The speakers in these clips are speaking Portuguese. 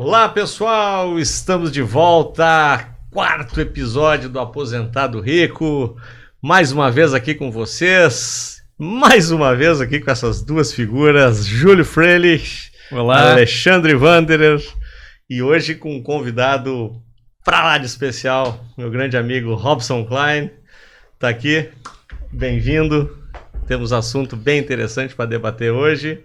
Olá pessoal, estamos de volta, quarto episódio do Aposentado Rico, mais uma vez aqui com vocês, mais uma vez aqui com essas duas figuras, Júlio Freilich, olá, Alexandre Wanderer, e hoje com um convidado pra lá de especial, meu grande amigo Robson Klein, tá aqui, bem-vindo, temos assunto bem interessante para debater hoje,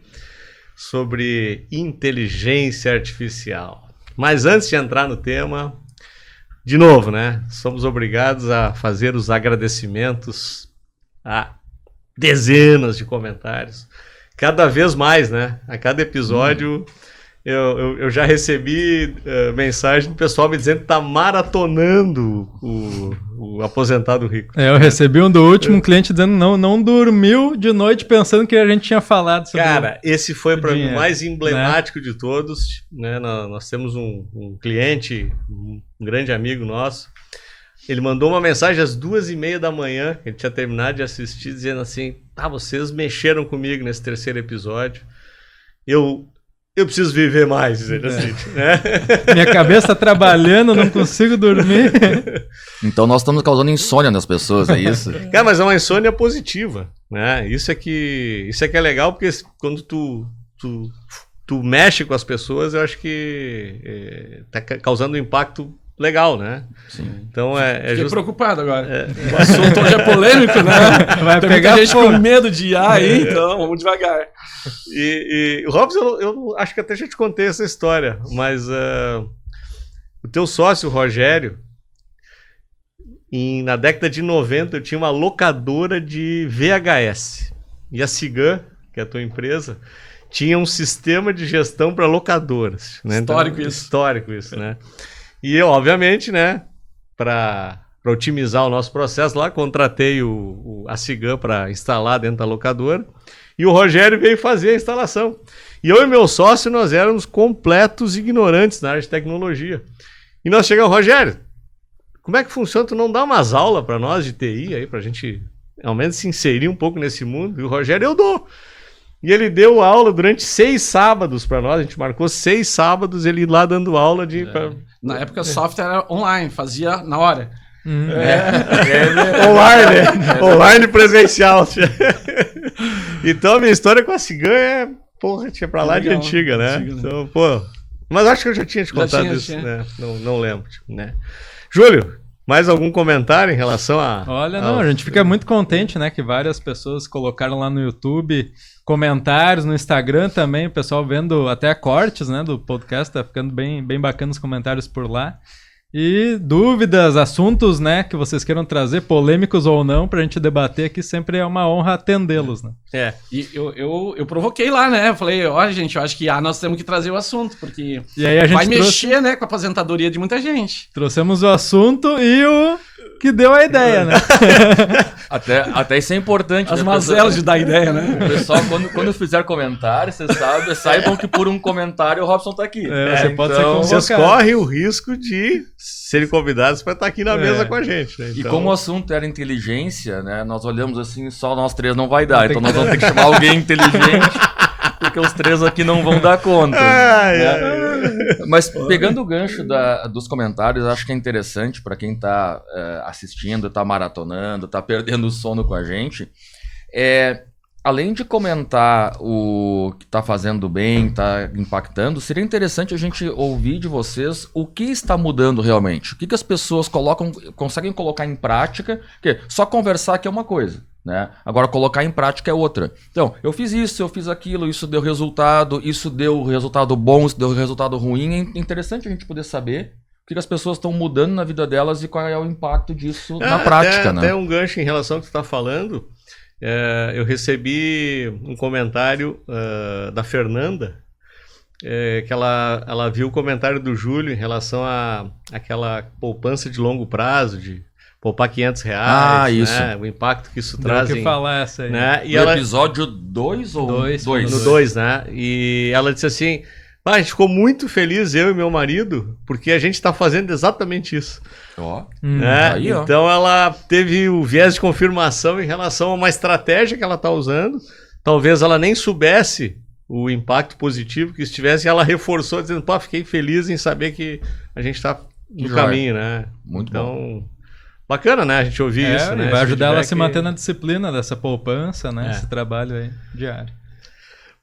sobre inteligência artificial. Mas antes de entrar no tema, de novo, né? Somos obrigados a fazer os agradecimentos a dezenas de comentários. Cada vez mais, né? A cada episódio eu já recebi mensagem do pessoal me dizendo que tá maratonando o Aposentado Rico. Eu recebi um do último cliente dizendo não dormiu de noite pensando que a gente tinha falado sobre Cara, esse foi para mim o mais emblemático, né? de todos, né? Nós temos um cliente, um grande amigo nosso, ele mandou uma mensagem às 2h30 da manhã, ele tinha terminado de assistir, dizendo assim, vocês mexeram comigo nesse terceiro episódio, eu preciso viver mais, dizendo assim, né? Minha cabeça tá trabalhando, não consigo dormir. Então nós estamos causando insônia nas pessoas, é isso? Cara, mas é uma insônia positiva, né? Isso é que é legal, porque quando tu mexe com as pessoas, eu acho que tá causando um impacto legal, né? Sim. Então Fiquei preocupado agora. O assunto hoje é polêmico, né? Vai Tem pegar muita gente fogo. com medo de IA aí, então vamos devagar. E Robson, eu acho que até já te contei essa história, mas o teu sócio, o Rogério, na década de 90, eu tinha uma locadora de VHS. E a Cigan, que é a tua empresa, tinha um sistema de gestão para locadoras. Né? Histórico isso, né? E eu, obviamente, né, para otimizar o nosso processo lá, contratei a Cigan para instalar dentro da locadora. E o Rogério veio fazer a instalação. E eu e meu sócio, nós éramos completos ignorantes na área de tecnologia. E nós chegamos, Rogério, como é que funciona? Tu não dá umas aulas para nós de TI aí, pra gente, ao menos, se inserir um pouco nesse mundo? E o Rogério, eu dou. E ele deu aula durante 6 sábados para nós, a gente marcou 6 sábados, ele lá dando aula de... Na época o software era online, fazia na hora. Online presencial. Então a minha história com a Cigan tinha pra lá de antiga, né? Então, mas acho que eu já tinha te contado isso, né? Não lembro, né? Júlio, mais algum comentário em relação a... Olha, a gente fica muito contente, né, que várias pessoas colocaram lá no YouTube comentários, no Instagram também, o pessoal vendo até cortes, né, do podcast, tá ficando bem bacana os comentários por lá. E dúvidas, assuntos, né, que vocês queiram trazer, polêmicos ou não, pra gente debater aqui, sempre é uma honra atendê-los, né? E eu provoquei lá, né? Eu falei, gente, eu acho que nós temos que trazer o assunto, porque e aí a gente mexer, né, com a aposentadoria de muita gente. Trouxemos o assunto e o que deu a ideia, né? Até isso é importante. As mazelas de dar ideia, né? O pessoal, quando fizer comentário, vocês saibam que por um comentário o Robson tá aqui. Você pode ser convocado. Vocês correm o risco de serem convidados para estar aqui na mesa com a gente. Né? Então... E como o assunto era inteligência, né? Nós olhamos assim, só nós três não vai dar. Então nós vamos ter que chamar alguém inteligente, porque os três aqui não vão dar conta. Mas pegando o gancho dos comentários, acho que é interessante para quem está assistindo, está maratonando, está perdendo o sono com a gente. Além de comentar o que está fazendo bem, está impactando, seria interessante a gente ouvir de vocês o que está mudando realmente. O que as pessoas conseguem colocar em prática, porque só conversar que é uma coisa, né? Agora colocar em prática é outra. Então, eu fiz isso, eu fiz aquilo, isso deu resultado bom, isso deu resultado ruim. É interessante a gente poder saber o que as pessoas estão mudando na vida delas e qual é o impacto disso na prática, né? Até um gancho em relação ao que você está falando. Eu recebi um comentário da Fernanda, que ela viu o comentário do Júlio em relação a aquela poupança de longo prazo, de poupar R$500, isso. Né? O impacto que isso traz. Deu que falar essa aí. Né? E no episódio 2 ou 2? No 2, né? E ela disse assim, a gente ficou muito feliz, eu e meu marido, porque a gente está fazendo exatamente isso. Aí, então ela teve o viés de confirmação em relação a uma estratégia que ela está usando. Talvez ela nem soubesse o impacto positivo que estivesse, e ela reforçou, dizendo, pô, fiquei feliz em saber que a gente está no caminho, né? Muito bom. Bacana, né? A gente ouvir isso, né? Vai ajudar ela a se manter na disciplina dessa poupança, né? Esse trabalho aí diário.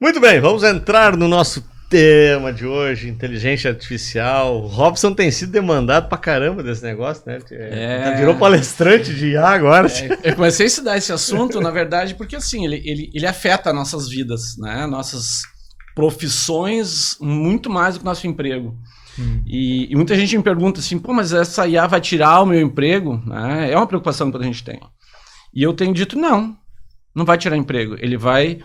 Muito bem, vamos entrar no nosso tema de hoje, inteligência artificial. O Robson tem sido demandado pra caramba desse negócio, né? Virou palestrante de IA agora. Eu comecei a estudar esse assunto, na verdade, porque assim, ele afeta nossas vidas, né? Nossas profissões muito mais do que nosso emprego. E muita gente me pergunta assim, pô, mas essa IA vai tirar o meu emprego? Né? É uma preocupação que a gente tem. E eu tenho dito, não vai tirar emprego. Ele vai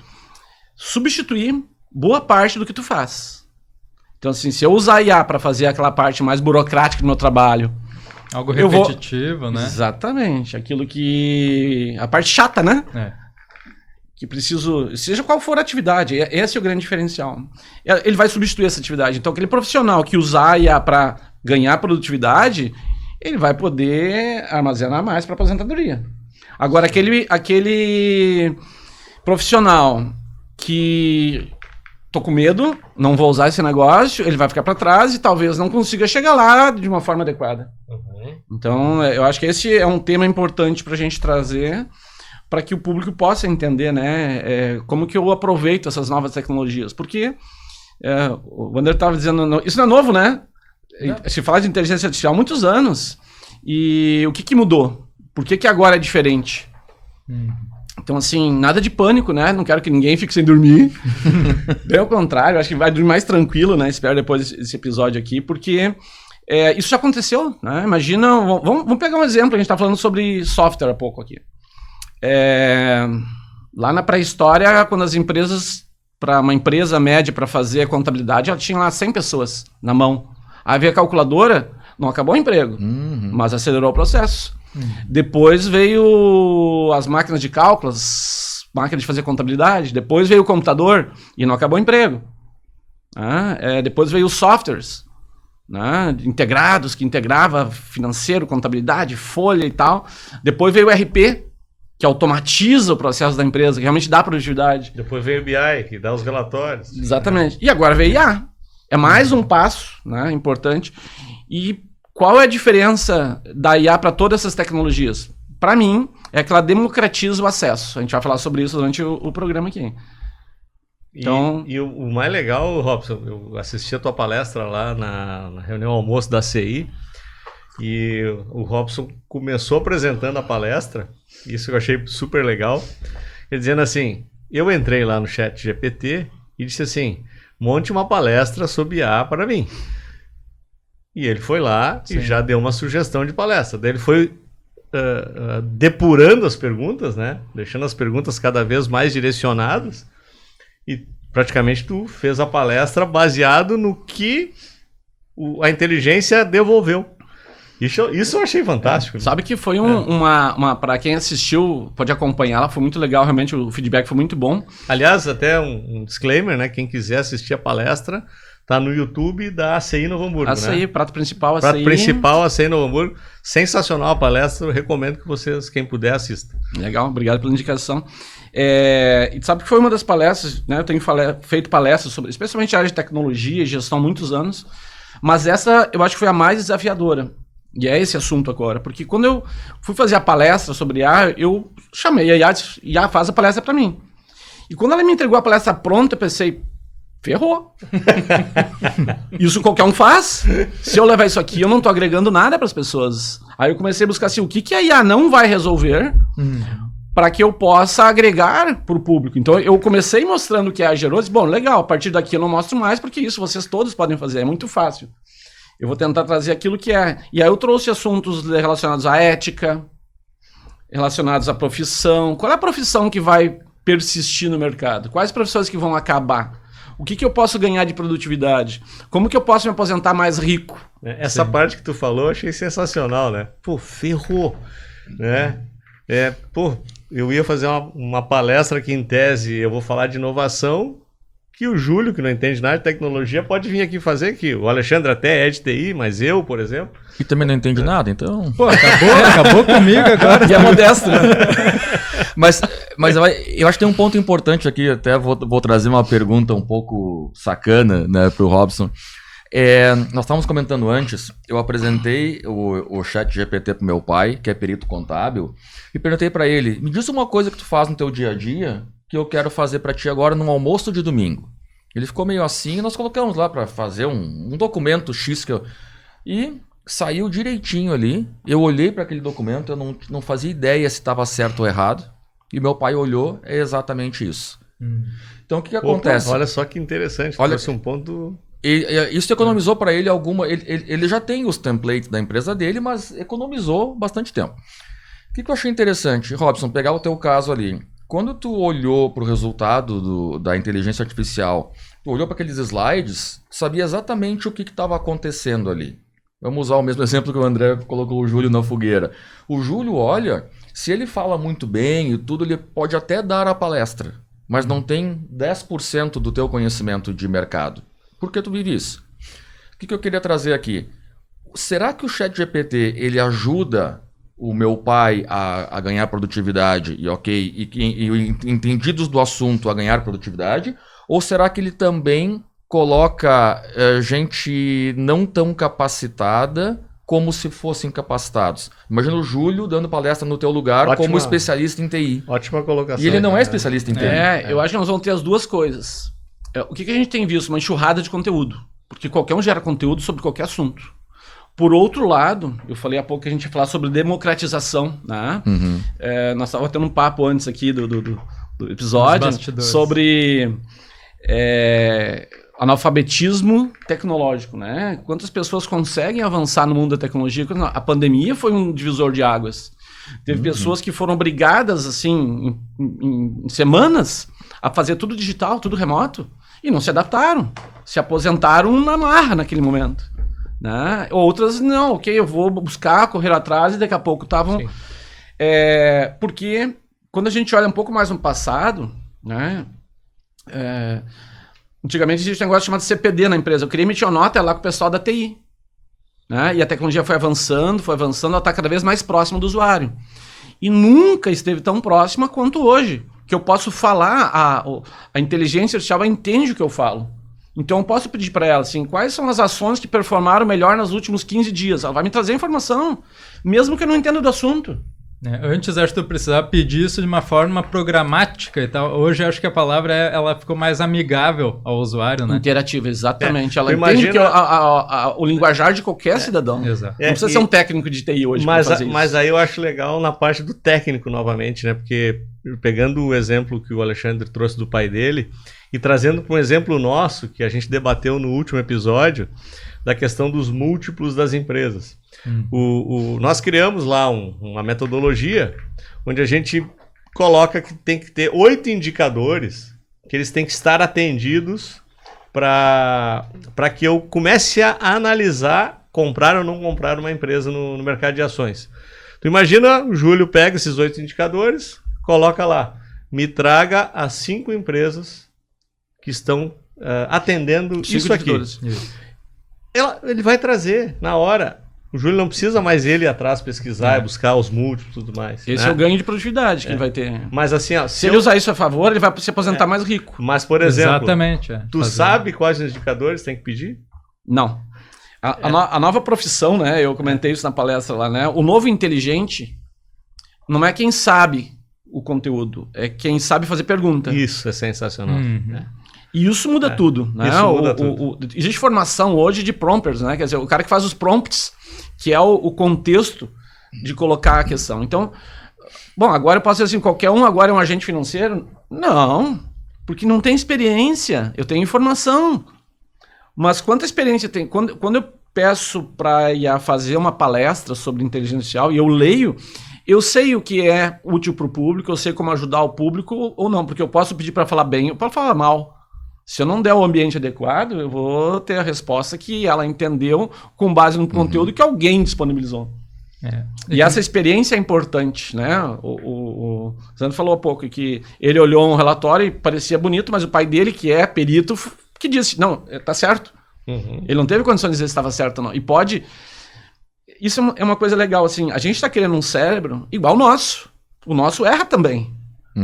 substituir boa parte do que tu faz. Então, assim, se eu usar a IA para fazer aquela parte mais burocrática do meu trabalho... Algo repetitivo, né? Exatamente. Aquilo que... A parte chata, né? Que preciso... Seja qual for a atividade, esse é o grande diferencial. Ele vai substituir essa atividade. Então, aquele profissional que usar a IA para ganhar produtividade, ele vai poder armazenar mais para aposentadoria. Agora, aquele profissional que... Tô com medo, não vou usar esse negócio, ele vai ficar para trás e talvez não consiga chegar lá de uma forma adequada. Então, eu acho que esse é um tema importante para a gente trazer, para que o público possa entender, né, como que eu aproveito essas novas tecnologias. Porque o Wander estava dizendo, isso não é novo, né? Não. Se fala de inteligência artificial há muitos anos. E o que mudou? Por que agora é diferente? Então, assim, nada de pânico, né? Não quero que ninguém fique sem dormir. Bem ao contrário, acho que vai dormir mais tranquilo, né? Espero depois desse episódio aqui, porque isso já aconteceu, né? Imagina, vamos pegar um exemplo, a gente está falando sobre software há pouco aqui. Lá na pré-história, quando as empresas, para uma empresa média para fazer a contabilidade, ela tinha lá 100 pessoas na mão. Aí veio a calculadora, não acabou o emprego, mas acelerou o processo. Depois veio as máquinas de cálculos, máquina de fazer contabilidade. Depois veio o computador e não acabou o emprego. Depois veio os softwares, né, integrados, que integrava financeiro, contabilidade, folha e tal. Depois veio o RP, que automatiza o processo da empresa, que realmente dá produtividade. Depois veio o BI, que dá os relatórios. Exatamente. E agora veio IA. É mais um passo, né, importante. E qual é a diferença da IA para todas essas tecnologias? Para mim, é que ela democratiza o acesso. A gente vai falar sobre isso durante o programa aqui. Então... E o mais legal, Robson, eu assisti a tua palestra lá na reunião almoço da CI, e o Robson começou apresentando a palestra, isso eu achei super legal, ele dizendo assim, eu entrei lá no chat GPT e disse assim, monte uma palestra sobre IA para mim. E ele foi lá e já deu uma sugestão de palestra. Daí ele foi depurando as perguntas, né? Deixando as perguntas cada vez mais direcionadas. E praticamente tu fez a palestra baseado no que a inteligência devolveu. Isso eu achei fantástico. Sabe que foi para quem assistiu, pode acompanhar, ela foi muito legal, realmente o feedback foi muito bom. Aliás, até um disclaimer, né? Quem quiser assistir a palestra... Tá no YouTube da ACI Novo Hamburgo, ACI, né? Prato principal, ACI. Prato principal, ACI Novo Hamburgo. Sensacional a palestra, eu recomendo que vocês, quem puder, assistam. Legal, obrigado pela indicação. E sabe que foi uma das palestras, né? Eu tenho feito palestras sobre, especialmente a área de tecnologia e gestão há muitos anos, mas essa eu acho que foi a mais desafiadora. E é esse assunto agora, porque quando eu fui fazer a palestra sobre IA, eu chamei a IA, IA faz a palestra para mim. E quando ela me entregou a palestra pronta, eu pensei, ferrou. Isso qualquer um faz. Se eu levar isso aqui, eu não tô agregando nada para as pessoas. Aí eu comecei a buscar assim, o que a IA não vai resolver para que eu possa agregar para o público. Então eu comecei mostrando o que a IA gerou. Disse, bom, legal, a partir daqui eu não mostro mais, porque isso vocês todos podem fazer, é muito fácil. Eu vou tentar trazer aquilo que é. E aí eu trouxe assuntos relacionados à ética, relacionados à profissão. Qual é a profissão que vai persistir no mercado? Quais profissões que vão acabar? O que eu posso ganhar de produtividade? Como que eu posso me aposentar mais rico? Essa parte que tu falou eu achei sensacional, né? Pô, ferrou, né? Eu ia fazer uma palestra que em tese eu vou falar de inovação, que o Júlio, que não entende nada de tecnologia, pode vir aqui fazer, que o Alexandre até é de TI, mas eu, por exemplo... E também não entende nada, então... Pô, acabou comigo agora. E é modesto, né? Mas Mas eu acho que tem um ponto importante aqui, até vou trazer uma pergunta um pouco sacana, né, pro Robson. Nós estávamos comentando antes, eu apresentei o ChatGPT pro meu pai, que é perito contábil, e perguntei para ele, me diz uma coisa que tu faz no teu dia a dia que eu quero fazer para ti agora no almoço de domingo. Ele ficou meio assim e nós colocamos lá para fazer um documento X e saiu direitinho ali. Eu olhei para aquele documento, eu não fazia ideia se estava certo ou errado, e meu pai olhou, é exatamente isso. Então o que acontece? Olha só que interessante, trouxe um ponto... Isso economizou para ele ele já tem os templates da empresa dele, mas economizou bastante tempo. O que eu achei interessante, Robson, pegar o teu caso ali. Quando tu olhou para o resultado da inteligência artificial, tu olhou para aqueles slides, sabia exatamente o que estava acontecendo ali. Vamos usar o mesmo exemplo que o André colocou o Júlio na fogueira. O Júlio, olha, se ele fala muito bem e tudo, ele pode até dar a palestra, mas não tem 10% do teu conhecimento de mercado. Por que tu vive isso? O que eu queria trazer aqui? Será que o ChatGPT ele ajuda o meu pai a ganhar produtividade e entendidos do assunto a ganhar produtividade? Ou será que ele também coloca gente não tão capacitada como se fossem capacitados? Imagina o Júlio dando palestra no teu lugar como especialista em TI. Ótima colocação. E ele não é especialista em TI. Eu acho que nós vamos ter as duas coisas. O que a gente tem visto? Uma enxurrada de conteúdo. Porque qualquer um gera conteúdo sobre qualquer assunto. Por outro lado, eu falei há pouco que a gente ia falar sobre democratização. Né? Nós estávamos tendo um papo antes aqui do episódio sobre analfabetismo tecnológico. Né? Quantas pessoas conseguem avançar no mundo da tecnologia? A pandemia foi um divisor de águas. Teve pessoas que foram obrigadas assim, em semanas a fazer tudo digital, tudo remoto. E não se adaptaram. Se aposentaram na marra naquele momento. Né? Outras, não, eu vou buscar, correr atrás e daqui a pouco estavam... porque quando a gente olha um pouco mais no passado, né? Antigamente existia um negócio chamado CPD na empresa. Eu queria emitir uma nota lá com o pessoal da TI. Né? E a tecnologia foi avançando, ela está cada vez mais próxima do usuário. E nunca esteve tão próxima quanto hoje. Que eu posso falar, a inteligência artificial entende o que eu falo. Então eu posso pedir para ela assim, quais são as ações que performaram melhor nos últimos 15 dias. Ela vai me trazer informação, mesmo que eu não entenda do assunto. Antes acho que tu precisava pedir isso de uma forma programática e tal. Hoje acho que a palavra ela ficou mais amigável ao usuário, né? Interativa, exatamente. Ela entende que o linguajar de qualquer cidadão. Exato. Não precisa ser um técnico de TI hoje para fazer isso. Mas aí eu acho legal na parte do técnico novamente, né? Porque pegando o exemplo que o Alexandre trouxe do pai dele e trazendo para um exemplo nosso, que a gente debateu no último episódio, da questão dos múltiplos das empresas. Nós criamos lá uma metodologia onde a gente coloca que tem que ter 8 indicadores que eles têm que estar atendidos para que eu comece a analisar comprar ou não comprar uma empresa no mercado de ações. Tu imagina, o Júlio pega esses 8 indicadores, coloca lá, me traga as 5 empresas que estão atendendo isso aqui. Ele vai trazer na hora. O Júlio não precisa mais ele ir atrás pesquisar, buscar os múltiplos e tudo mais. Esse é o ganho de produtividade que ele vai ter. Mas assim, se ele usar isso a favor, ele vai se aposentar mais rico. Mas, por exemplo, exatamente, tu sabe quais os indicadores tem que pedir? Não. A nova profissão, né? Eu comentei isso na palestra lá, né? O novo inteligente não é quem sabe o conteúdo, é quem sabe fazer pergunta. Isso é sensacional. E isso muda tudo, né? Isso muda tudo. Existe formação hoje de prompters, né? Quer dizer, o cara que faz os prompts, que é o contexto de colocar a questão. Então, bom, agora eu posso dizer assim, qualquer um agora é um agente financeiro? Não, porque não tem experiência, eu tenho informação. Mas quanta experiência tem? Quando eu peço para ir fazer uma palestra sobre inteligência artificial e eu leio, eu sei o que é útil para o público, eu sei como ajudar o público ou não, porque eu posso pedir para falar bem, eu posso falar mal. Se eu não der o ambiente adequado, eu vou ter a resposta que ela entendeu com base no conteúdo que alguém disponibilizou. E essa experiência é importante, né? O Sandro falou há pouco que ele olhou um relatório e parecia bonito, mas o pai dele, que é perito, que disse, não, tá certo. Ele não teve condições de dizer se estava certo ou não. E pode... Isso é uma coisa legal, assim, a gente está querendo um cérebro igual o nosso. O nosso erra também.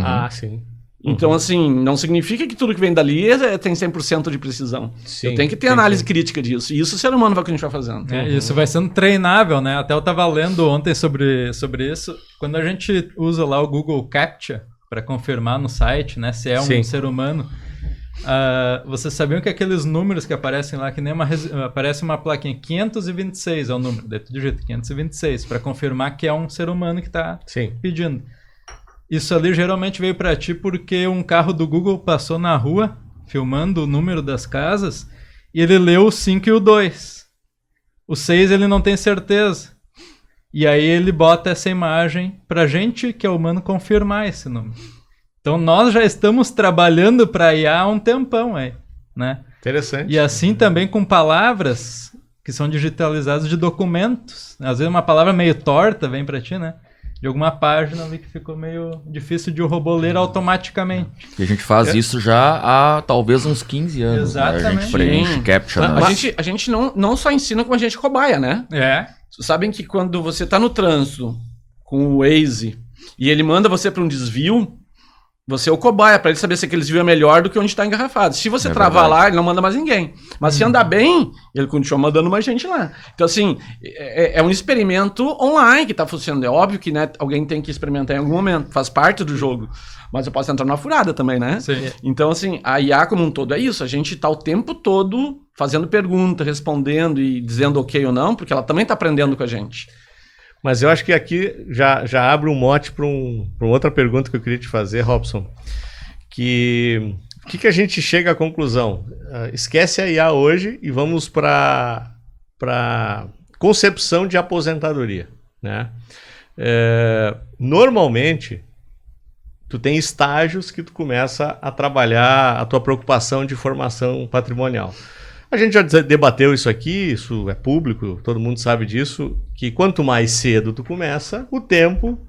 Ah, sim. Então, assim, não significa que tudo que vem dali tem 100% de precisão. Sim, eu tenho que ter análise crítica disso. E isso o ser humano vai continuar fazendo. Isso vai sendo treinável, né? Até eu estava lendo ontem sobre isso. Quando a gente usa lá o Google Captcha para confirmar no site, né, se é um ser humano, vocês sabiam que aqueles números que aparecem lá, que nem aparece uma plaquinha, 526 é o número, daí tu digita 526, para confirmar que é um ser humano que está pedindo. Isso ali geralmente veio para ti porque um carro do Google passou na rua, filmando o número das casas, e ele leu o 5 e o 2. O 6 ele não tem certeza. E aí ele bota essa imagem pra gente, que é humano, confirmar esse número. Então nós já estamos trabalhando para IA há um tempão, né? Interessante. E assim também com palavras que são digitalizadas de documentos. Às vezes uma palavra meio torta vem para ti, né? De alguma página ali que ficou meio difícil de o robô ler automaticamente. E a gente faz isso já há talvez uns 15 anos. Exatamente. Né? A gente preenche, captcha. A gente não só ensina como a gente cobaia, né? Vocês sabem que quando você está no trânsito com o Waze e ele manda você para um desvio, você é o cobaia para ele saber se aquele desvio é melhor do que onde está engarrafado. Se você travar lá, ele não manda mais ninguém. Mas se andar bem, ele continua mandando mais gente lá. Então, assim, é um experimento online que está funcionando. É óbvio que, né, alguém tem que experimentar em algum momento. Faz parte do jogo. Mas eu posso entrar numa furada também, né? Sim. Então, assim, a IA como um todo é isso. A gente está o tempo todo fazendo pergunta, respondendo e dizendo ok ou não, porque ela também está aprendendo com a gente. Mas eu acho que aqui já abre um mote para uma outra pergunta que eu queria te fazer, Robson. Que o que a gente chega à conclusão? Esquece a IA hoje e vamos para concepção de aposentadoria, né? Normalmente, tu tem estágios que tu começa a trabalhar a tua preocupação de formação patrimonial. A gente já debateu isso aqui, isso é público, todo mundo sabe disso, que quanto mais cedo tu começa, o tempo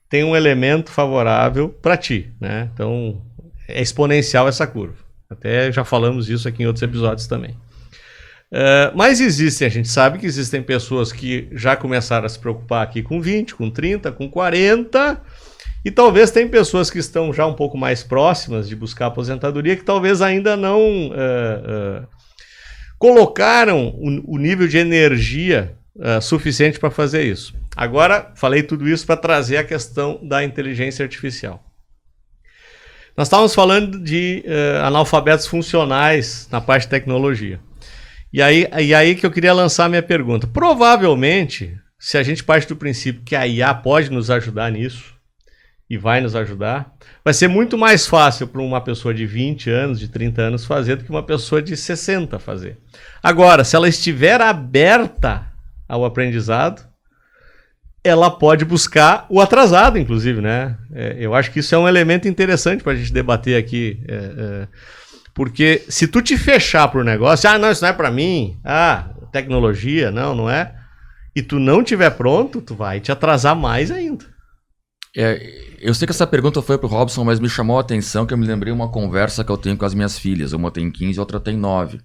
tem um elemento favorável para ti, né? Então, é exponencial essa curva. Até já falamos disso aqui em outros episódios também. Mas a gente sabe que existem pessoas que já começaram a se preocupar aqui com 20, com 30, com 40, e talvez tem pessoas que estão já um pouco mais próximas de buscar aposentadoria, que talvez ainda não colocaram o nível de energia suficiente para fazer isso. Agora, falei tudo isso para trazer a questão da inteligência artificial. Nós estávamos falando de analfabetos funcionais na parte de tecnologia. E aí que eu queria lançar a minha pergunta. Provavelmente, se a gente parte do princípio que a IA pode nos ajudar nisso, e vai nos ajudar, vai ser muito mais fácil para uma pessoa de 20 anos, de 30 anos fazer do que uma pessoa de 60 fazer. Agora, se ela estiver aberta ao aprendizado, ela pode buscar o atrasado, inclusive, né? Eu acho que isso é um elemento interessante para a gente debater aqui. Porque se tu te fechar para o negócio, não, isso não é para mim, tecnologia, não é, e tu não estiver pronto, tu vai te atrasar mais ainda. Eu sei que essa pergunta foi pro Robson, mas me chamou a atenção que eu me lembrei uma conversa que eu tenho com as minhas filhas. Uma tem 15 e outra tem 9.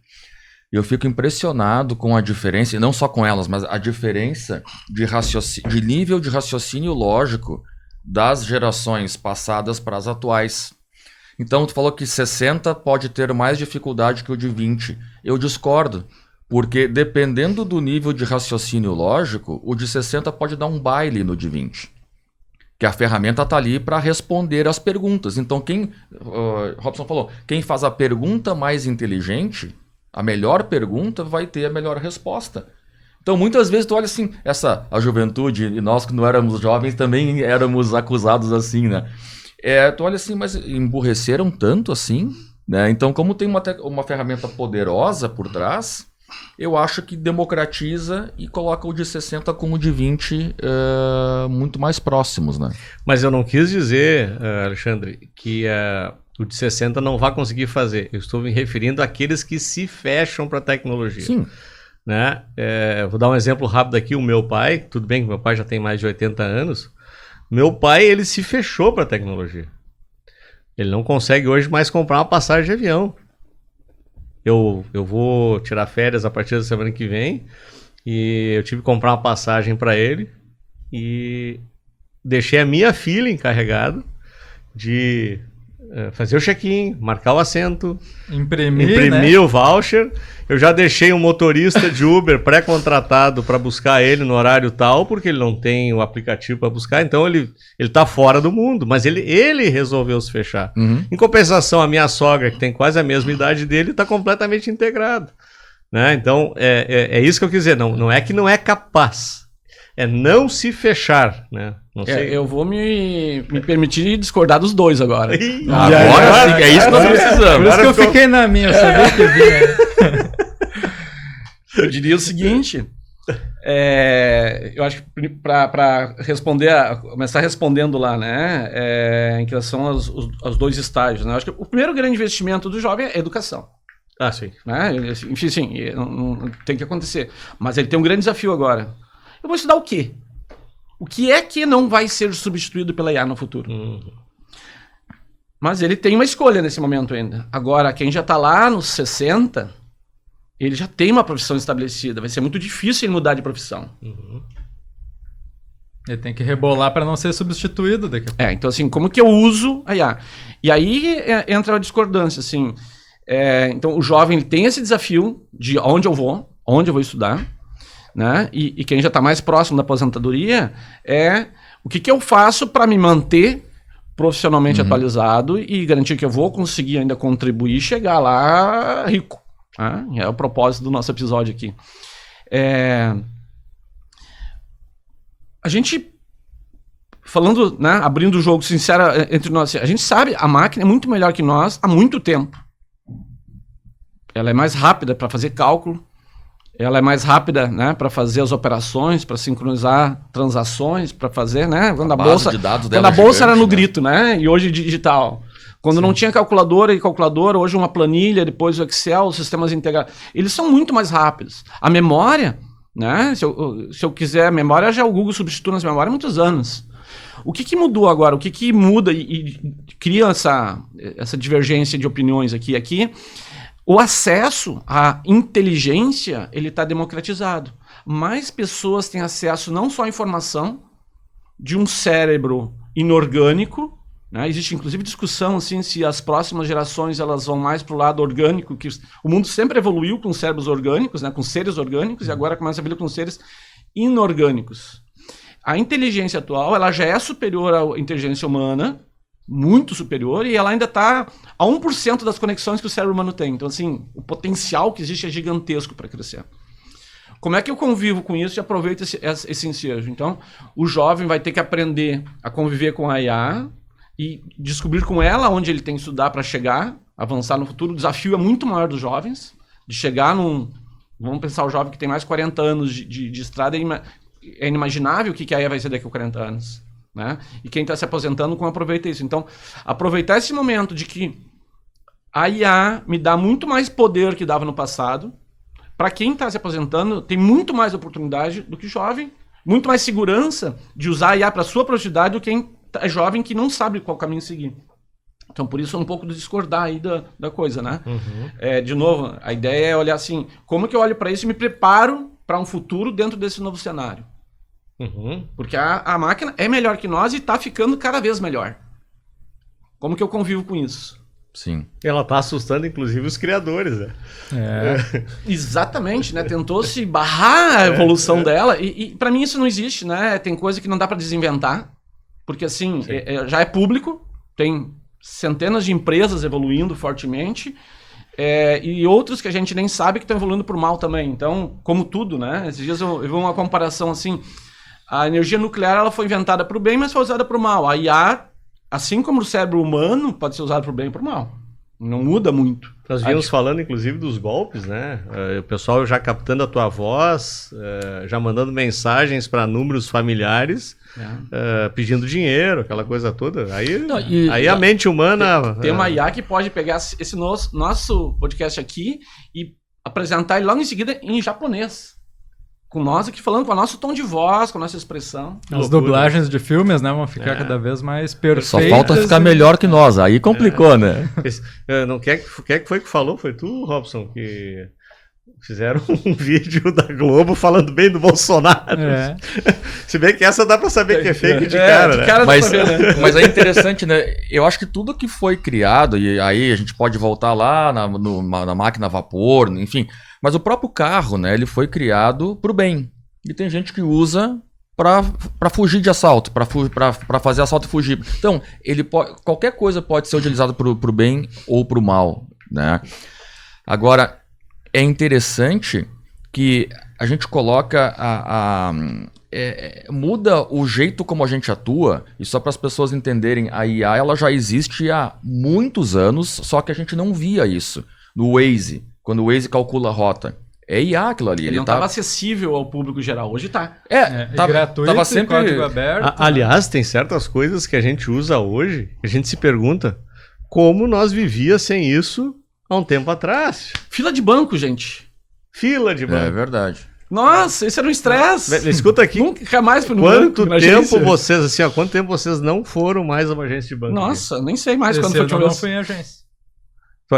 Eu fico impressionado com a diferença, e não só com elas, mas a diferença de nível de raciocínio lógico das gerações passadas para as atuais. Então, tu falou que 60 pode ter mais dificuldade que o de 20. Eu discordo, porque dependendo do nível de raciocínio lógico, o de 60 pode dar um baile no de 20. Que a ferramenta está ali para responder as perguntas. Então, Robson falou, quem faz a pergunta mais inteligente, a melhor pergunta, vai ter a melhor resposta. Então, muitas vezes tu olha assim, a juventude, e nós que não éramos jovens também éramos acusados assim, né? Tu olha assim, mas emburreceram tanto assim, né? Então, como tem uma ferramenta poderosa por trás, eu acho que democratiza e coloca o de 60 com o de 20 muito mais próximos, né? Mas eu não quis dizer, Alexandre, que o de 60 não vai conseguir fazer. Eu estou me referindo àqueles que se fecham para a tecnologia. Sim. Né? Vou dar um exemplo rápido aqui. O meu pai, tudo bem que meu pai já tem mais de 80 anos, meu pai, ele se fechou para a tecnologia. Ele não consegue hoje mais comprar uma passagem de avião. Eu vou tirar férias a partir da semana que vem e eu tive que comprar uma passagem para ele e deixei a minha filha encarregada. de fazer o check-in, marcar o assento, imprimir, né? O voucher. Eu já deixei um motorista de Uber pré-contratado para buscar ele no horário tal, porque ele não tem o aplicativo para buscar, então ele tá fora do mundo, mas ele resolveu se fechar. Em compensação, a minha sogra, que tem quase a mesma idade dele, está completamente integrado. Né? Então, é isso que eu quis dizer. Não é que não é capaz, é não se fechar, né? Não sei. Eu vou me permitir discordar dos dois agora. Agora é isso que nós precisamos. Por isso que eu fiquei na minha, eu sabia que vinha. Eu diria o seguinte, eu acho que para responder, começar respondendo lá, né, em relação aos dois estágios, né, eu acho que o primeiro grande investimento do jovem é a educação. Ah, sim. Né? Enfim, sim, não tem que acontecer. Mas ele tem um grande desafio agora. Eu vou estudar o quê? O que é que não vai ser substituído pela IA no futuro? Mas ele tem uma escolha nesse momento ainda. Agora, quem já está lá nos 60, ele já tem uma profissão estabelecida. Vai ser muito difícil ele mudar de profissão. Ele tem que rebolar para não ser substituído daqui a pouco. Então assim, como que eu uso a IA? E aí entra a discordância, assim. Então o jovem ele tem esse desafio de onde eu vou estudar, né? E quem já está mais próximo da aposentadoria o que eu faço para me manter profissionalmente atualizado e garantir que eu vou conseguir ainda contribuir e chegar lá rico. É o propósito do nosso episódio aqui. A gente, falando, né, abrindo o jogo sincero entre nós, a gente sabe, a máquina é muito melhor que nós há muito tempo. Ela é mais rápida para fazer cálculo, ela é mais rápida, né, para fazer as operações, para sincronizar transações, para fazer, né, quando a bolsa, de dados quando a bolsa era no grito, né, e hoje digital. Quando não tinha calculadora, hoje uma planilha, depois o Excel, os sistemas integrados. Eles são muito mais rápidos. A memória, né, se eu quiser a memória, já o Google substitui nas memórias há muitos anos. O que mudou agora? O que muda e cria essa divergência de opiniões aqui? O acesso à inteligência, ele está democratizado. Mais pessoas têm acesso não só à informação de um cérebro inorgânico, né? Existe inclusive discussão assim, se as próximas gerações elas vão mais para o lado orgânico, que o mundo sempre evoluiu com cérebros orgânicos, né? Com seres orgânicos, e agora começa a evoluir com seres inorgânicos. A inteligência atual ela já é superior à inteligência humana, muito superior, e ela ainda está a 1% das conexões que o cérebro humano tem. Então, assim, o potencial que existe é gigantesco para crescer. Como é que eu convivo com isso e aproveito esse ensejo? Então, o jovem vai ter que aprender a conviver com a IA e descobrir com ela onde ele tem que estudar para chegar, avançar no futuro. O desafio é muito maior dos jovens, de chegar Vamos pensar o jovem que tem mais de 40 anos de estrada, é inimaginável o que a IA vai ser daqui a 40 anos. Né? E quem está se aposentando, como aproveita isso? Então, aproveitar esse momento de que a IA me dá muito mais poder que dava no passado. Para quem está se aposentando, tem muito mais oportunidade do que jovem, muito mais segurança de usar a IA para sua produtividade do que quem é jovem que não sabe qual caminho seguir. Então, por isso, um pouco de discordar aí da coisa, né? De novo, a ideia é olhar assim, como que eu olho para isso e me preparo para um futuro dentro desse novo cenário? Porque a máquina é melhor que nós e está ficando cada vez melhor. Como que eu convivo com isso? Sim. Ela está assustando, inclusive, os criadores, né? Exatamente, né? Tentou se barrar a evolução dela e para mim isso não existe, né? Tem coisa que não dá para desinventar, porque assim, já é público, tem centenas de empresas evoluindo fortemente, e outros que a gente nem sabe que estão evoluindo por mal também. Então, como tudo, né? Esses dias eu vi uma comparação assim, a energia nuclear ela foi inventada para o bem, mas foi usada para o mal. A IA, assim como o cérebro humano, pode ser usado para o bem e para o mal. Não muda muito. Nós vínhamos falando, inclusive, dos golpes, né? O pessoal já captando a tua voz, já mandando mensagens para números familiares, pedindo dinheiro, aquela coisa toda. Aí a mente humana... Tem uma IA que pode pegar esse nosso podcast aqui e apresentar ele logo em seguida em japonês. Com nós aqui falando com o nosso tom de voz, com a nossa expressão. As dublagens de filmes, né, vão ficar cada vez mais perfeitas. Só falta ficar melhor que nós, aí complicou, né? Quem que foi que falou? Foi tu, Robson? Que Fizeram um vídeo da Globo falando bem do Bolsonaro. Se bem que essa dá pra saber que é fake de cara, né? Mas é interessante, né? Eu acho que tudo que foi criado, e aí a gente pode voltar lá na máquina a vapor, enfim. Mas o próprio carro, né? Ele foi criado pro bem. E tem gente que usa para fugir de assalto, para fazer assalto e fugir. Então, qualquer coisa pode ser utilizada pro bem ou pro mal, né? Agora, é interessante que a gente coloca muda o jeito como a gente atua, e só para as pessoas entenderem, a IA ela já existe há muitos anos, só que a gente não via isso. No Waze, quando o Waze calcula a rota. É IA aquilo ali. Ele não estava acessível ao público geral, hoje está. Gratuito, tava sempre código aberto. Aliás, tem certas coisas que a gente usa hoje, a gente se pergunta como nós vivíamos sem isso há um tempo atrás. Fila de banco, gente. Fila de banco. É verdade. Nossa, isso era um estresse. Escuta aqui. Nunca mais fui no banco. Quanto tempo vocês não foram mais a uma agência de banco? Nossa, nem sei mais quando foi. Eu não fui em agência.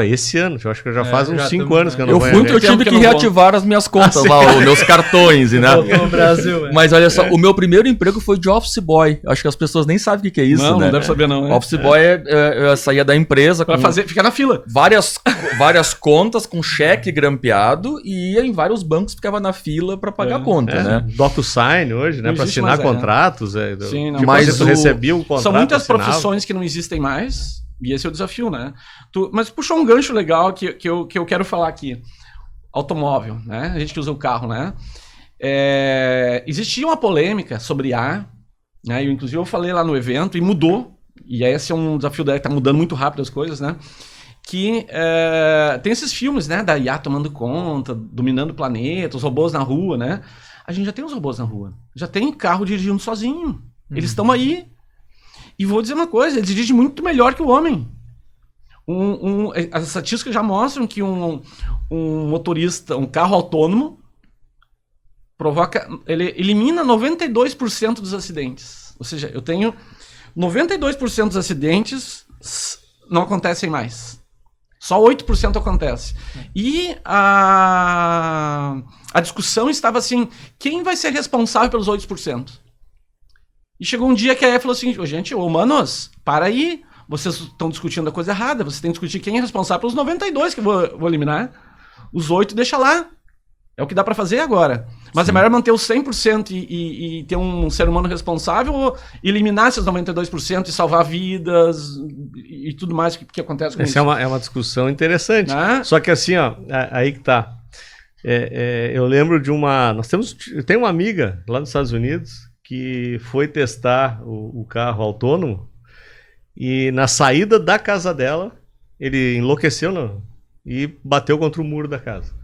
Esse ano, eu acho que já faz uns 5 anos que eu não vou. Eu tive que reativar as minhas contas lá, os meus cartões, né? No Brasil, Mas olha só, o meu primeiro emprego foi de office boy. Acho que as pessoas nem sabem o que é isso, né? Não deve saber não. Office boy eu saía da empresa pra ficar na fila. Várias contas com cheque grampeado e ia em vários bancos, ficava na fila pra pagar a conta, né? DocuSign hoje, né? Pra assinar contratos. Sim, não. Mas tu recebia o contrato. São muitas profissões que não existem mais. E esse é o desafio, né? Mas puxou um gancho legal que eu quero falar aqui. Automóvel, né? A gente que usa o carro, né? Existia uma polêmica sobre IA, né? Inclusive eu falei lá no evento e mudou. E esse é um desafio da IA, que tá mudando muito rápido as coisas, né? Que tem esses filmes, né? Da IA tomando conta, dominando o planeta, os robôs na rua, né? A gente já tem os robôs na rua. Já tem carro dirigindo sozinho. Eles estão aí. E vou dizer uma coisa, eles dirigem muito melhor que o homem. As estatísticas já mostram que um motorista, um carro autônomo, ele elimina 92% dos acidentes. Ou seja, eu tenho 92% dos acidentes não acontecem mais. Só 8% acontece. E a discussão estava assim, quem vai ser responsável pelos 8%? E chegou um dia que a EA falou assim, gente, humanos, para aí, vocês estão discutindo a coisa errada, vocês têm que discutir quem é responsável pelos 92 que eu vou eliminar. Os 8 deixa lá. É o que dá para fazer agora. Mas Sim. É melhor manter os 100% e ter um ser humano responsável ou eliminar esses 92% e salvar vidas e tudo mais que acontece com isso. Essa é uma discussão interessante. Só que assim, ó, aí que tá. Eu lembro de uma... Eu tenho uma amiga lá nos Estados Unidos que foi testar o carro autônomo e na saída da casa dela, ele enlouqueceu e bateu contra o muro da casa.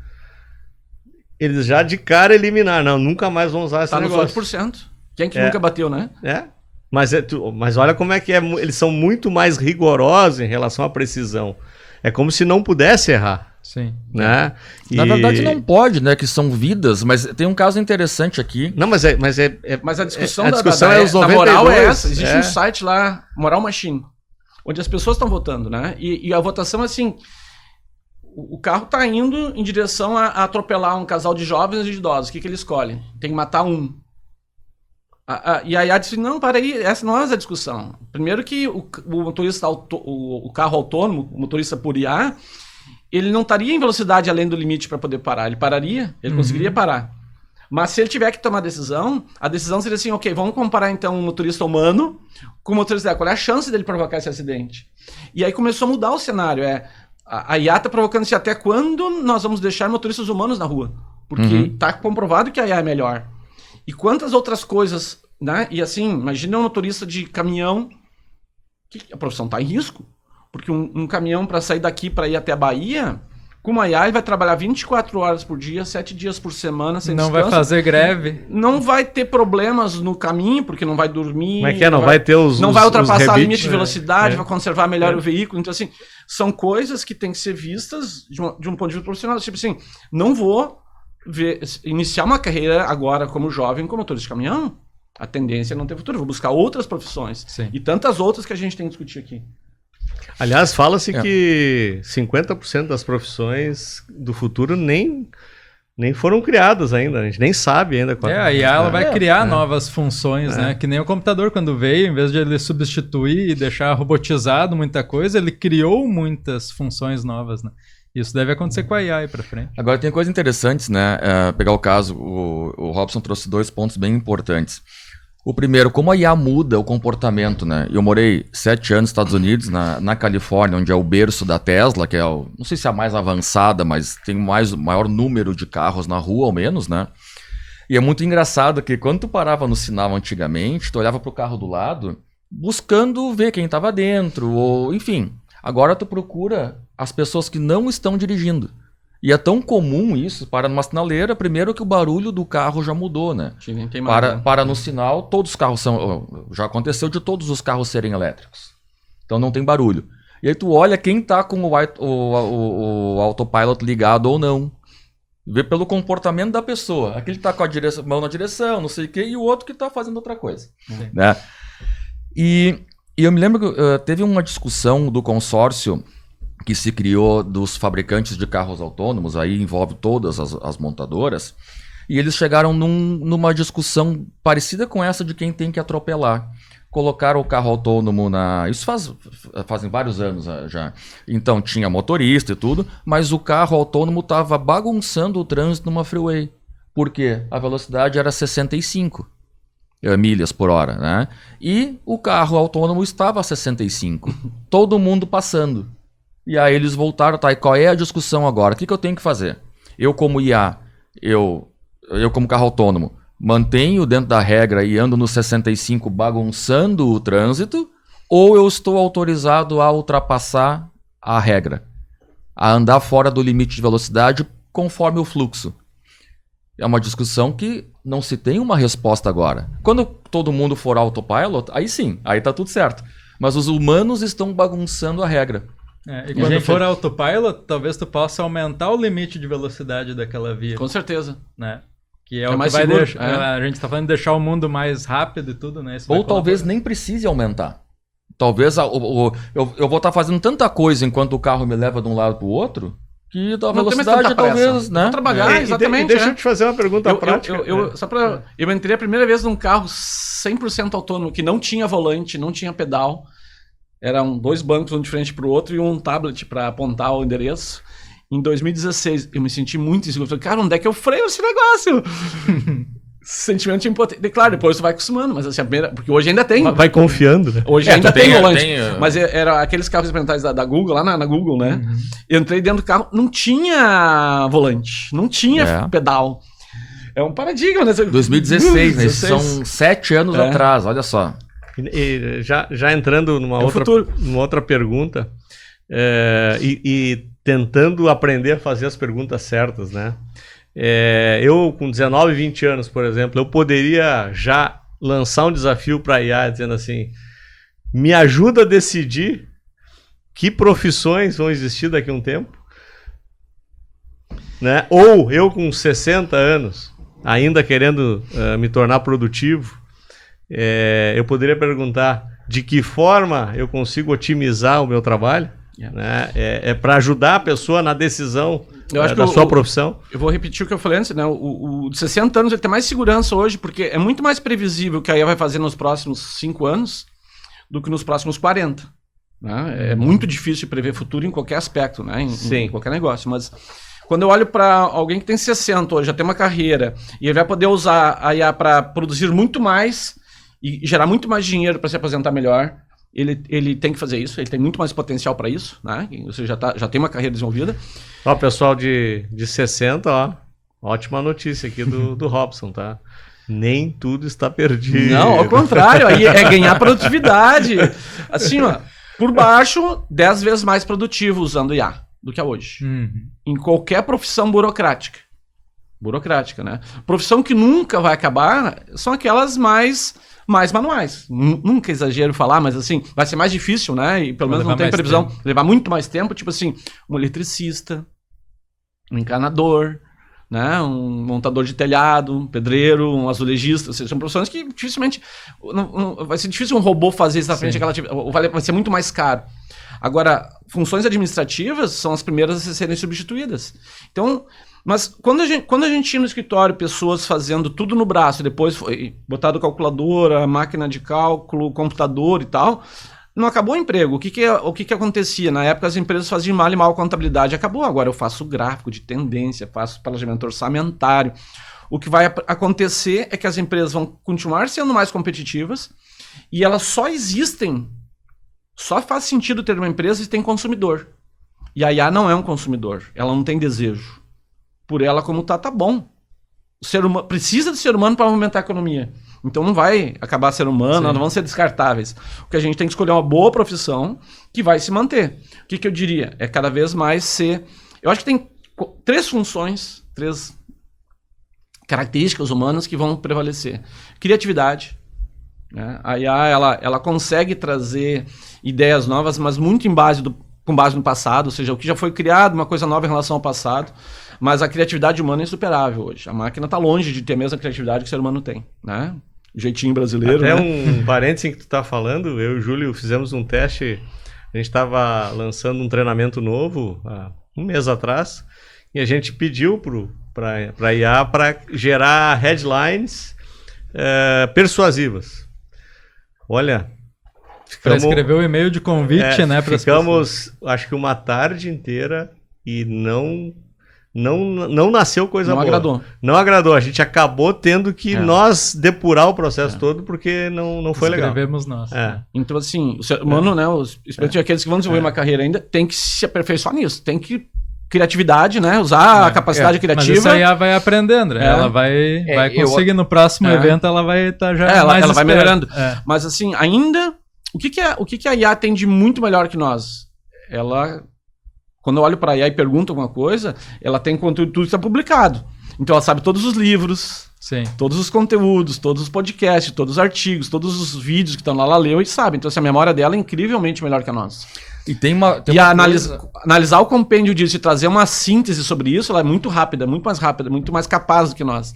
Eles já de cara eliminaram, nunca mais vão usar esse negócio. Nos 8%. Quem que nunca bateu, né? Mas olha como é que eles são muito mais rigorosos em relação à precisão. É como se não pudesse errar. Sim. Né? Na verdade não pode, né? Que são vidas, mas tem um caso interessante aqui. Não, mas a discussão é os 92. A moral é essa. Existe um site lá, Moral Machine, onde as pessoas estão votando, né? E a votação é assim, o carro está indo em direção a atropelar um casal de jovens e de idosos. O que ele escolhe? Tem que matar um. E a IA disse, não, para aí, essa não é a discussão. Primeiro que o motorista, o carro autônomo, o motorista por IA, ele não estaria em velocidade além do limite para poder parar. Ele pararia, ele conseguiria parar. Mas se ele tiver que tomar decisão, a decisão seria assim, ok, vamos comparar então um motorista humano com o motorista. Qual é a chance dele provocar esse acidente? E aí começou a mudar o cenário. A IA está provocando se até quando nós vamos deixar motoristas humanos na rua. Porque está comprovado que a IA é melhor. E quantas outras coisas, né? E assim, imagina um motorista de caminhão, que a profissão está em risco. Porque um caminhão para sair daqui para ir até a Bahia, com uma IA ele vai trabalhar 24 horas por dia, 7 dias por semana, sem descanso. Não vai fazer greve. Não vai ter problemas no caminho, porque não vai dormir. Como é que não vai ter não vai ultrapassar o limite de velocidade, vai conservar melhor o veículo. Então, assim, são coisas que têm que ser vistas de um ponto de vista profissional. Tipo assim, não vou iniciar uma carreira agora como jovem como motorista de caminhão. A tendência é não ter futuro. Vou buscar outras profissões. Sim. E tantas outras que a gente tem que discutir aqui. Aliás, fala-se que 50% das profissões do futuro nem nem foram criadas ainda, a gente nem sabe ainda. A IA ela vai criar novas funções, né? Que nem o computador quando veio, em vez de ele substituir e deixar robotizado muita coisa, ele criou muitas funções novas, né? Isso deve acontecer com a IA aí pra frente. Agora tem coisas interessantes, né? Pegar o caso, o Robson trouxe 2 pontos bem importantes. O primeiro, como a IA muda o comportamento, né? Eu morei 7 anos nos Estados Unidos, na Califórnia, onde é o berço da Tesla, que é, não sei se é a mais avançada, mas tem o maior número de carros na rua, ao menos, né? E é muito engraçado que quando tu parava no sinal antigamente, tu olhava pro carro do lado, buscando ver quem estava dentro, ou enfim. Agora tu procura as pessoas que não estão dirigindo. E é tão comum isso, para numa sinaleira, primeiro que o barulho do carro já mudou, né? Tem mais, para no sinal, todos os carros são... Já aconteceu de todos os carros serem elétricos. Então não tem barulho. E aí tu olha quem tá com o autopilot ligado ou não. Vê pelo comportamento da pessoa. Aquele tá com a mão na direção, não sei o quê, e o outro que tá fazendo outra coisa. Né? E eu me lembro que teve uma discussão do consórcio que se criou dos fabricantes de carros autônomos, aí envolve todas as montadoras, e eles chegaram numa discussão parecida com essa de quem tem que atropelar. Colocaram o carro autônomo Isso fazem vários anos já. Então tinha motorista e tudo, mas o carro autônomo estava bagunçando o trânsito numa freeway. Por quê? A velocidade era 65 milhas por hora, né? E o carro autônomo estava a 65. Todo mundo passando. E aí eles voltaram, tá, e qual é a discussão agora? O que eu tenho que fazer? Eu como IA, eu como carro autônomo, mantenho dentro da regra e ando no 65 bagunçando o trânsito, ou eu estou autorizado a ultrapassar a regra? A andar fora do limite de velocidade conforme o fluxo? É uma discussão que não se tem uma resposta agora. Quando todo mundo for autopilot, aí sim, aí tá tudo certo. Mas os humanos estão bagunçando a regra. E quando for autopilot, talvez tu possa aumentar o limite de velocidade daquela via. Com certeza. Né? Que é o que vai deixar. A gente tá falando de deixar o mundo mais rápido e tudo, né? Ou talvez nem precise aumentar. Talvez eu vou estar fazendo tanta coisa enquanto o carro me leva de um lado para o outro, que a velocidade talvez, né? Eu vou trabalhar, exatamente. Deixa eu te fazer uma pergunta prática. Eu entrei a primeira vez num carro 100% autônomo, que não tinha volante, não tinha pedal. Eram 2 bancos, um de frente para o outro, e um tablet para apontar o endereço. Em 2016, eu me senti muito inseguro. Eu falei, cara, onde é que eu freio esse negócio? Sentimento de impotência. Claro, depois tu vai acostumando, mas assim, a primeira... Porque hoje ainda tem. Vai confiando, né? Hoje ainda tem volante. Mas era aqueles carros experimentais da Google, lá na Google, né? Uhum. Eu entrei dentro do carro, não tinha volante, não tinha pedal. É um paradigma, né? 2016, né? São 7 anos atrás, olha só. E já entrando numa outra pergunta, e tentando aprender a fazer as perguntas certas, né? Eu, com 19, 20 anos, por exemplo, eu poderia já lançar um desafio para a IA dizendo assim, me ajuda a decidir que profissões vão existir daqui a um tempo, né? Ou eu, com 60 anos, ainda querendo me tornar produtivo, eu poderia perguntar de que forma eu consigo otimizar o meu trabalho, né? Para ajudar a pessoa na decisão da sua profissão. Eu vou repetir o que eu falei antes, né? O de 60 anos ele tem mais segurança hoje, porque é muito mais previsível o que a IA vai fazer nos próximos 5 anos do que nos próximos 40. Né? É muito difícil prever futuro em qualquer aspecto, né? Em qualquer negócio, mas... Quando eu olho para alguém que tem 60 hoje, já tem uma carreira, e ele vai poder usar a IA para produzir muito mais e gerar muito mais dinheiro para se aposentar melhor, ele tem que fazer isso, ele tem muito mais potencial para isso, né? Você já tem uma carreira desenvolvida. Ó, pessoal de 60, ó, ótima notícia aqui do Robson, tá? Nem tudo está perdido. Não, ao contrário, aí é ganhar produtividade. Assim, ó, por baixo, 10 vezes mais produtivo usando IA do que é hoje. Em qualquer profissão burocrática. Burocrática, né? Profissão que nunca vai acabar são aquelas mais manuais. Nunca exagero falar, mas assim, vai ser mais difícil, né? E pelo menos não tem previsão. Levar muito mais tempo, tipo assim, um eletricista, um encanador, né? Um montador de telhado, um pedreiro, um azulejista. São profissões que dificilmente... vai ser difícil um robô fazer exatamente aquela atividade. Vai ser muito mais caro. Agora, funções administrativas são as primeiras a serem substituídas. Então, Mas quando a gente tinha no escritório pessoas fazendo tudo no braço, depois foi botado calculadora, máquina de cálculo, computador e tal, não acabou o emprego. O que acontecia? Na época as empresas faziam mal e mal contabilidade. Acabou, agora eu faço gráfico de tendência, faço planejamento orçamentário. O que vai acontecer é que as empresas vão continuar sendo mais competitivas e elas só existem, só faz sentido ter uma empresa se tem consumidor. E a IA não é um consumidor, ela não tem desejo. Por ela como tá bom. O ser humano precisa de ser humano para movimentar a economia. Então não vai acabar ser humano, não vão ser descartáveis. O que a gente tem que escolher é uma boa profissão que vai se manter. O que eu diria? É cada vez mais ser... Eu acho que tem 3 funções, 3 características humanas que vão prevalecer. Criatividade. Né? A IA, ela consegue trazer ideias novas, mas muito com base no passado, ou seja, o que já foi criado, uma coisa nova em relação ao passado. Mas a criatividade humana é insuperável hoje. A máquina está longe de ter a mesma criatividade que o ser humano tem, né? O jeitinho brasileiro. Até né? Um parênteses que tu tá falando, eu e o Júlio fizemos um teste, a gente estava lançando um treinamento novo há um mês atrás, e a gente pediu para a IA para gerar headlines persuasivas. Olha... Para escrever o e-mail de convite, né? Ficamos, acho que uma tarde inteira e não nasceu coisa boa. Não agradou. A gente acabou tendo que nós depurar o processo todo porque não foi legal. Escrevemos nós. Então, assim, o ser humano, né? Especialmente aqueles que vão desenvolver uma carreira ainda, tem que se aperfeiçoar nisso. Tem que... Criatividade, né? Usar a capacidade criativa. Mas isso aí ela vai aprendendo, né? Ela vai conseguir no próximo evento, ela vai estar já mais ela vai melhorando. Mas, assim, ainda... O que a IA tem de muito melhor que nós? Ela, quando eu olho para a IA e pergunto alguma coisa, ela tem conteúdo tudo que está publicado. Então ela sabe todos os livros, todos os conteúdos, todos os podcasts, todos os artigos, todos os vídeos que estão lá, ela leu e sabe. Então a memória dela é incrivelmente melhor que a nossa. E analisar o compêndio disso e trazer uma síntese sobre isso, ela é muito rápida, muito mais capaz do que nós.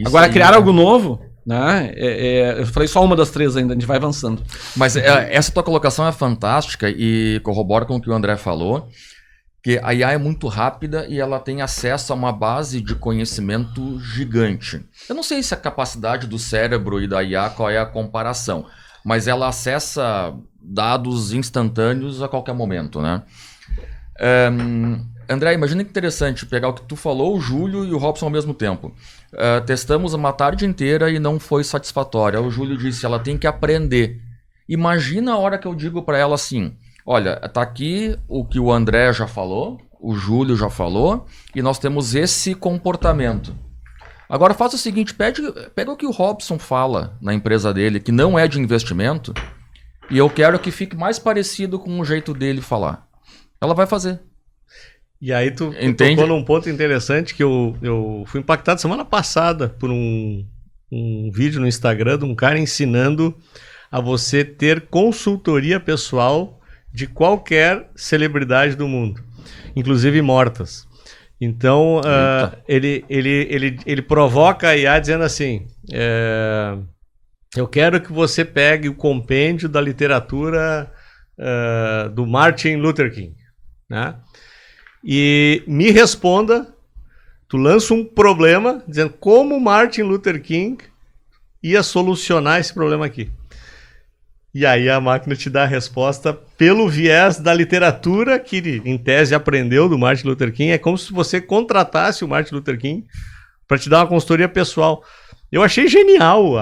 Agora, criar algo novo... Né? Eu falei só uma das 3 ainda, a gente vai avançando. Mas essa tua colocação é fantástica e corrobora com o que o André falou, que a IA é muito rápida e ela tem acesso a uma base de conhecimento gigante. Eu não sei se a capacidade do cérebro e da IA, qual é a comparação, mas ela acessa dados instantâneos a qualquer momento, né? André, imagina que interessante pegar o que tu falou, o Júlio e o Robson ao mesmo tempo. Testamos uma tarde inteira e não foi satisfatória. O Júlio disse, ela tem que aprender. Imagina a hora que eu digo para ela assim, olha, tá aqui o que o André já falou, o Júlio já falou, e nós temos esse comportamento. Agora faça o seguinte, pega o que o Robson fala na empresa dele, que não é de investimento, e eu quero que fique mais parecido com o jeito dele falar. Ela vai fazer. E aí tu tocou num ponto interessante que eu fui impactado semana passada por um vídeo no Instagram de um cara ensinando a você ter consultoria pessoal de qualquer celebridade do mundo, inclusive mortas. Então, ele provoca a IA dizendo assim, eu quero que você pegue o compêndio da literatura do Martin Luther King, né? E me responda, tu lança um problema dizendo como Martin Luther King ia solucionar esse problema aqui. E aí a máquina te dá a resposta pelo viés da literatura que ele, em tese, aprendeu do Martin Luther King. É como se você contratasse o Martin Luther King para te dar uma consultoria pessoal. Eu achei genial.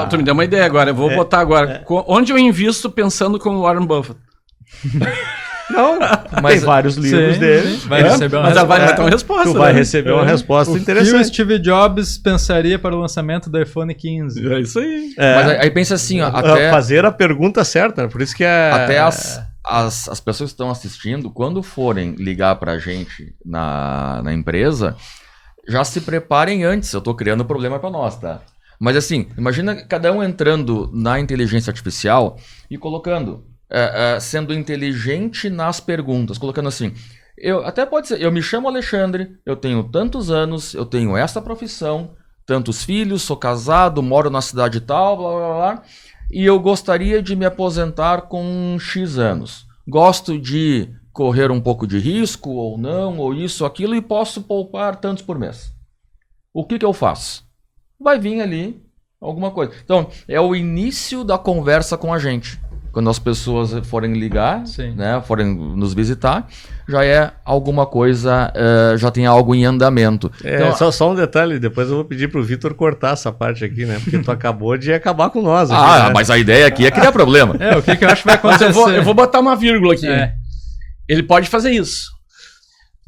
Tu me deu uma ideia agora, eu vou botar agora. Onde eu invisto pensando como Warren Buffett? Não, mas tem vários livros dele. Vai receber uma resposta. Vai ter uma resposta. Tu vai receber uma resposta interessante. O que o Steve Jobs pensaria para o lançamento do iPhone 15? É isso aí. Mas aí pensa assim, até... Fazer a pergunta certa, por isso que Até as pessoas que estão assistindo, quando forem ligar para a gente na empresa, já se preparem antes. Eu estou criando problema para nós, tá? Mas assim, imagina cada um entrando na inteligência artificial e colocando... sendo inteligente nas perguntas, colocando assim, até pode ser, eu me chamo Alexandre, eu tenho tantos anos, eu tenho essa profissão, tantos filhos, sou casado, moro na cidade tal, blá blá blá, e eu gostaria de me aposentar com X anos. Gosto de correr um pouco de risco ou não, ou isso, aquilo, e posso poupar tantos por mês. O que eu faço? Vai vir ali alguma coisa. Então, é o início da conversa com a gente. Quando as pessoas forem ligar, né, forem nos visitar, já é alguma coisa, já tem algo em andamento. Então, só um detalhe, depois eu vou pedir pro Vitor cortar essa parte aqui, né? Porque tu acabou de acabar com nós. Aqui, né? Mas a ideia aqui é criar problema. O que eu acho que vai acontecer? Eu vou botar uma vírgula aqui. Ele pode fazer isso.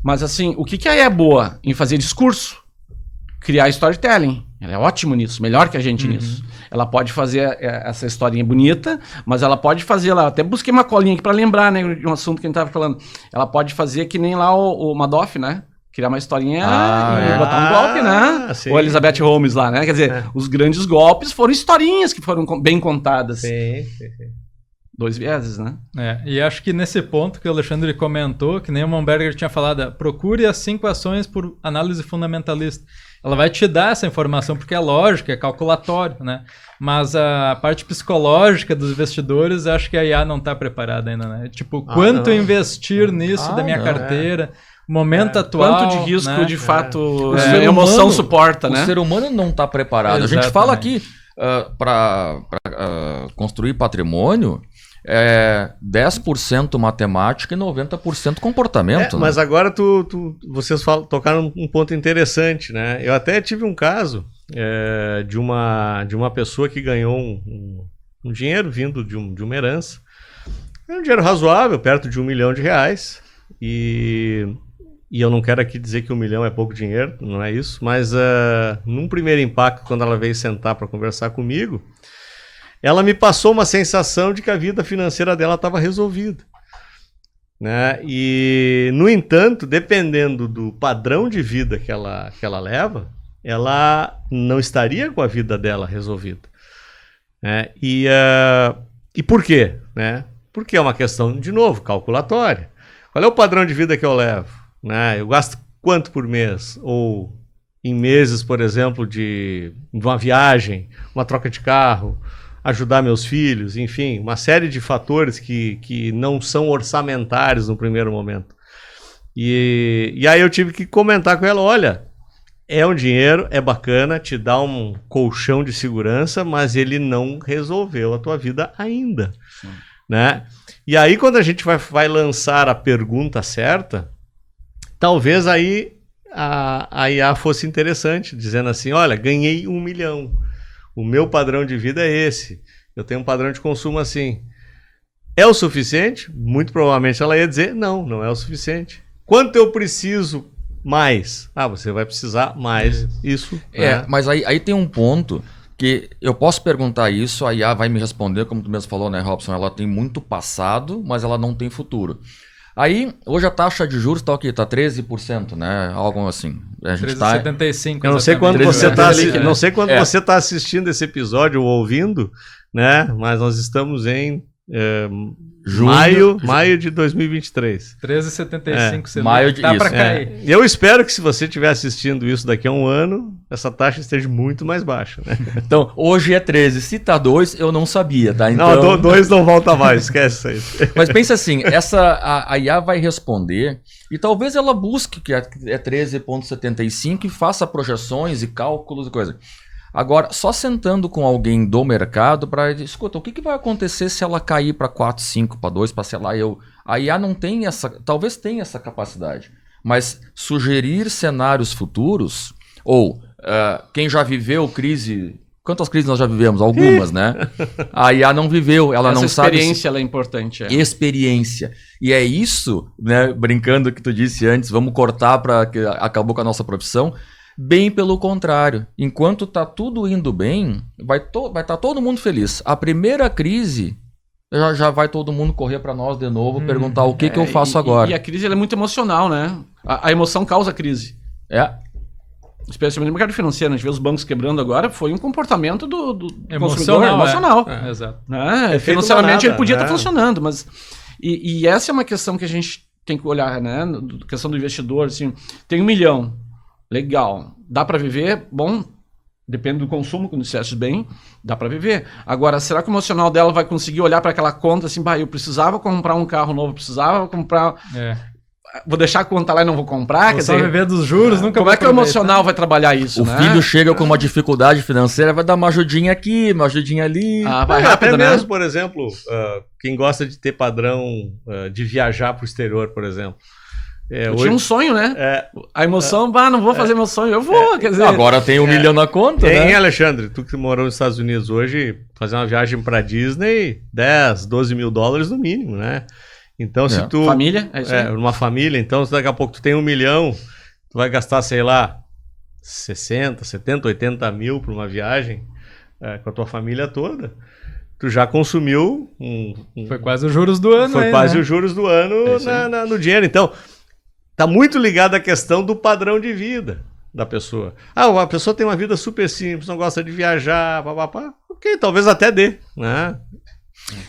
Mas assim, o que a IA é boa em fazer discurso? Criar storytelling. Ela é ótima nisso, melhor que a gente nisso. Ela pode fazer essa historinha bonita, mas ela pode fazer lá, até busquei uma colinha aqui para lembrar, né, de um assunto que a gente tava falando. Ela pode fazer que nem lá o Madoff, né? Criar uma historinha e botar um golpe, né? Sim. Ou Elizabeth Holmes lá, né? Quer dizer, os grandes golpes foram historinhas que foram bem contadas. Sim. Dois vieses, né? E acho que nesse ponto que o Alexandre comentou, que nem o Momberger tinha falado, procure as 5 ações por análise fundamentalista. Ela vai te dar essa informação, porque é lógico, é calculatório, né? Mas a parte psicológica dos investidores, acho que a IA não está preparada ainda, né? Tipo, quanto investir nisso da minha carteira, momento atual... Quanto de risco, né? De fato, a emoção suporta, né? O ser humano não está preparado. Exatamente. A gente fala aqui, para construir patrimônio, 10% matemática e 90% comportamento. Mas agora vocês tocaram um ponto interessante, né? Eu até tive um caso de uma pessoa que ganhou um dinheiro vindo de uma herança. É um dinheiro razoável, perto de R$1 milhão. E eu não quero aqui dizer que R$1 milhão é pouco dinheiro, não é isso. Mas num primeiro impacto, quando ela veio sentar para conversar comigo, ela me passou uma sensação de que a vida financeira dela estava resolvida, né? E, no entanto, dependendo do padrão de vida que ela leva, ela não estaria com a vida dela resolvida, né? E por quê? Né? Porque é uma questão, de novo, calculatória. Qual é o padrão de vida que eu levo? Né? Eu gasto quanto por mês? Ou em meses, por exemplo, de uma viagem, uma troca de carro, ajudar meus filhos, enfim, uma série de fatores que não são orçamentários no primeiro momento. E aí eu tive que comentar com ela, olha, é um dinheiro, é bacana, te dá um colchão de segurança, mas ele não resolveu a tua vida ainda, né? E aí quando a gente vai lançar a pergunta certa, talvez aí a IA fosse interessante, dizendo assim, olha, ganhei R$1 milhão. O meu padrão de vida é esse. Eu tenho um padrão de consumo assim. É o suficiente? Muito provavelmente ela ia dizer, não é o suficiente. Quanto eu preciso mais? Você vai precisar mais isso. Né? Mas aí tem um ponto que eu posso perguntar isso, a IA vai me responder, como tu mesmo falou, né, Robson? Ela tem muito passado, mas ela não tem futuro. Aí, hoje a taxa de juros está o quê? Está 13%, né? Algo assim. 13,75%. Eu não sei quando você está assistindo esse episódio ou ouvindo, né? Mas nós estamos em maio de 2023. 13,75%. Maio de dá isso. Para cair. Eu espero que se você estiver assistindo isso daqui a um ano, essa taxa esteja muito mais baixa, né? Então, hoje é 13. Se tá 2, eu não sabia, tá? Então... Não, 2 não volta mais, esquece isso aí. Mas pensa assim, a IA vai responder e talvez ela busque que é 13,75 e faça projeções e cálculos e coisa. Agora, só sentando com alguém do mercado para escuta, o que vai acontecer se ela cair para 4, 5, para 2, para sei lá, a IA não tem talvez tenha essa capacidade, mas sugerir cenários futuros, ou quem já viveu crise, quantas crises nós já vivemos? Algumas, né? A IA não viveu, ela não sabe. Experiência ela é importante. Experiência. E é isso, né, brincando que tu disse antes, vamos cortar para que acabou com a nossa profissão. Bem pelo contrário, enquanto está tudo indo bem, vai estar todo mundo feliz. A primeira crise, já vai todo mundo correr para nós de novo, perguntar o que eu faço agora. E a crise ela é muito emocional, né? A emoção causa crise. Especialmente no mercado financeiro, a gente vê os bancos quebrando agora, foi um comportamento do consumidor emocional. Exato. Financeiramente ele podia estar funcionando, mas... E essa é uma questão que a gente tem que olhar, né? Questão do investidor, assim, tem R$1 milhão. Legal. Dá para viver? Bom, Depende do consumo, quando disseste bem, dá para viver. Agora, será que o emocional dela vai conseguir olhar para aquela conta assim, eu precisava comprar um carro novo, precisava comprar... Vou deixar a conta lá e não vou comprar? Vou só viver dos juros, nunca. Como é que o emocional vai trabalhar isso, O filho chega com uma dificuldade financeira, vai dar uma ajudinha aqui, uma ajudinha ali. Vai rápido, até mesmo, por exemplo, quem gosta de ter padrão de viajar para o exterior, por exemplo. Eu tinha um sonho, né? A emoção, não vou fazer meu sonho, eu vou, quer dizer... Agora tem 1 milhão na conta, né? Hein, Alexandre, tu que morou nos Estados Unidos hoje, fazer uma viagem para Disney, 10, 12 mil dólares no mínimo, né? Então, se tu... Família, é isso aí. Uma família, então, se daqui a pouco tu tem 1 milhão, tu vai gastar, sei lá, 60, 70, 80 mil para uma viagem com a tua família toda. Tu já consumiu Foi quase os juros do ano. Foi quase os juros do ano no dinheiro. Então, tá muito ligado à questão do padrão de vida da pessoa. A pessoa tem uma vida super simples, não gosta de viajar, papapá. Ok, talvez até dê, né?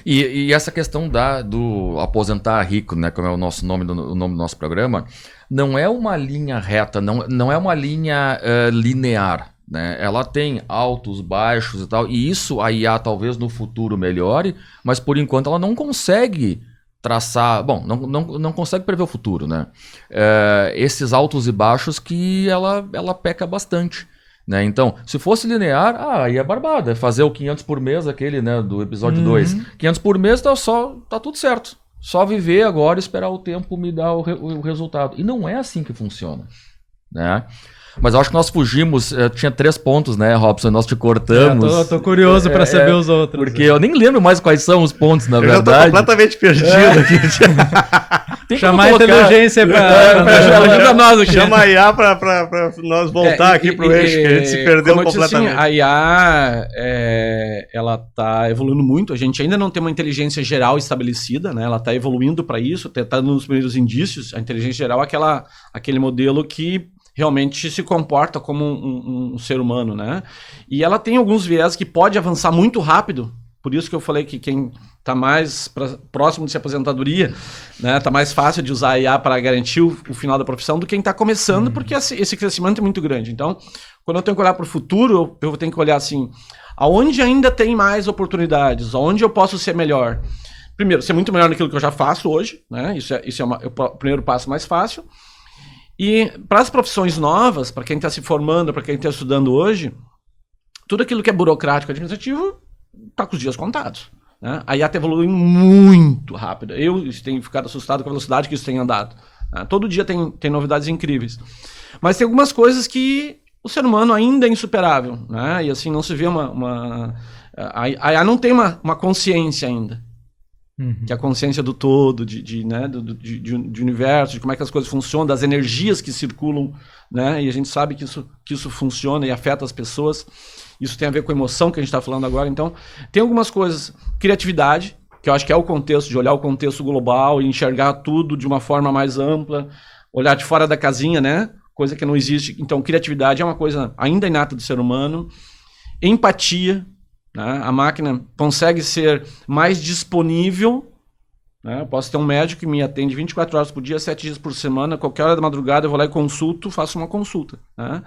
E essa questão do aposentar rico, né, como é o nome do nosso programa, não é uma linha reta, não é uma linha linear, né? Ela tem altos, baixos e tal, e isso a IA talvez no futuro melhore, mas por enquanto ela não consegue traçar, não consegue prever o futuro, né? Esses altos e baixos que ela peca bastante. Né? Então, se fosse linear, aí é barbada. É fazer o 500 por mês, aquele, né, do episódio 2. 500 por mês tá tudo certo. Só viver agora e esperar o tempo me dar o resultado. E não é assim que funciona. Né? Mas eu acho que nós fugimos, tinha 3 pontos, né, Robson? Nós te cortamos. Tô curioso para saber os outros. Porque eu nem lembro mais quais são os pontos, na verdade. Eu tô completamente perdido aqui. Tem chamar a inteligência ajuda nós aqui. Chama a IA para nós voltar aqui pro eixo, que a gente se perdeu completamente. Assim, a IA, ela tá evoluindo muito. A gente ainda não tem uma inteligência geral estabelecida, né? Ela tá evoluindo para isso, tá nos primeiros indícios. A inteligência geral é aquele modelo que realmente se comporta como um ser humano, né? E ela tem alguns viés que pode avançar muito rápido. Por isso que eu falei que quem está mais próximo de ser aposentadoria, né, tá mais fácil de usar a IA para garantir o final da profissão do que quem está começando, porque esse crescimento é muito grande. Então, quando eu tenho que olhar para o futuro, eu tenho que olhar assim, aonde ainda tem mais oportunidades, aonde eu posso ser melhor. Primeiro, ser muito melhor naquilo que eu já faço hoje, né? Isso é o primeiro passo mais fácil. E para as profissões novas, para quem está se formando, para quem está estudando hoje, tudo aquilo que é burocrático, administrativo, está com os dias contados. Né? A IA está evoluindo muito rápido. Eu tenho ficado assustado com a velocidade que isso tem andado. Né? Todo dia tem novidades incríveis. Mas tem algumas coisas que o ser humano ainda é insuperável. Né? E assim, não se vê a IA não tem uma consciência ainda. Que é a consciência do todo, de universo, de como é que as coisas funcionam, das energias que circulam, né? E a gente sabe que isso funciona e afeta as pessoas. Isso tem a ver com a emoção que a gente está falando agora. Então, tem algumas coisas. Criatividade, que eu acho que é o contexto, de olhar o contexto global e enxergar tudo de uma forma mais ampla, olhar de fora da casinha, né? Coisa que não existe. Então, criatividade é uma coisa ainda inata do ser humano. Empatia. Né? A máquina consegue ser mais disponível. Né? Eu posso ter um médico que me atende 24 horas por dia, 7 dias por semana, qualquer hora da madrugada eu vou lá e consulto, faço uma consulta. Né?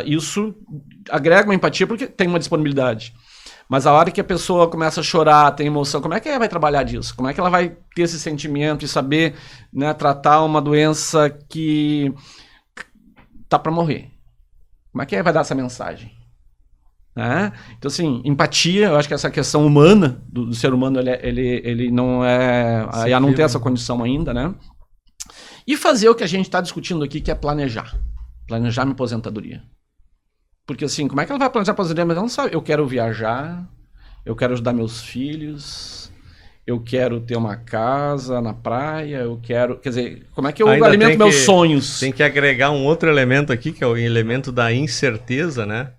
Isso agrega uma empatia porque tem uma disponibilidade. Mas a hora que a pessoa começa a chorar, tem emoção, como é que ela vai trabalhar disso? Como é que ela vai ter esse sentimento e saber, né, tratar uma doença que tá para morrer? Como é que ela vai dar essa mensagem? Né? Então, assim, empatia, eu acho que essa questão humana do ser humano, ele não é... A IA não tem essa condição ainda, né? E fazer o que a gente está discutindo aqui, que é planejar. Planejar minha aposentadoria. Porque, assim, como é que ela vai planejar a aposentadoria? Mas ela não sabe. Eu quero viajar, eu quero ajudar meus filhos, eu quero ter uma casa na praia, eu quero... Quer dizer, como é que eu alimento meus sonhos? Tem que agregar um outro elemento aqui, que é o elemento da incerteza, né?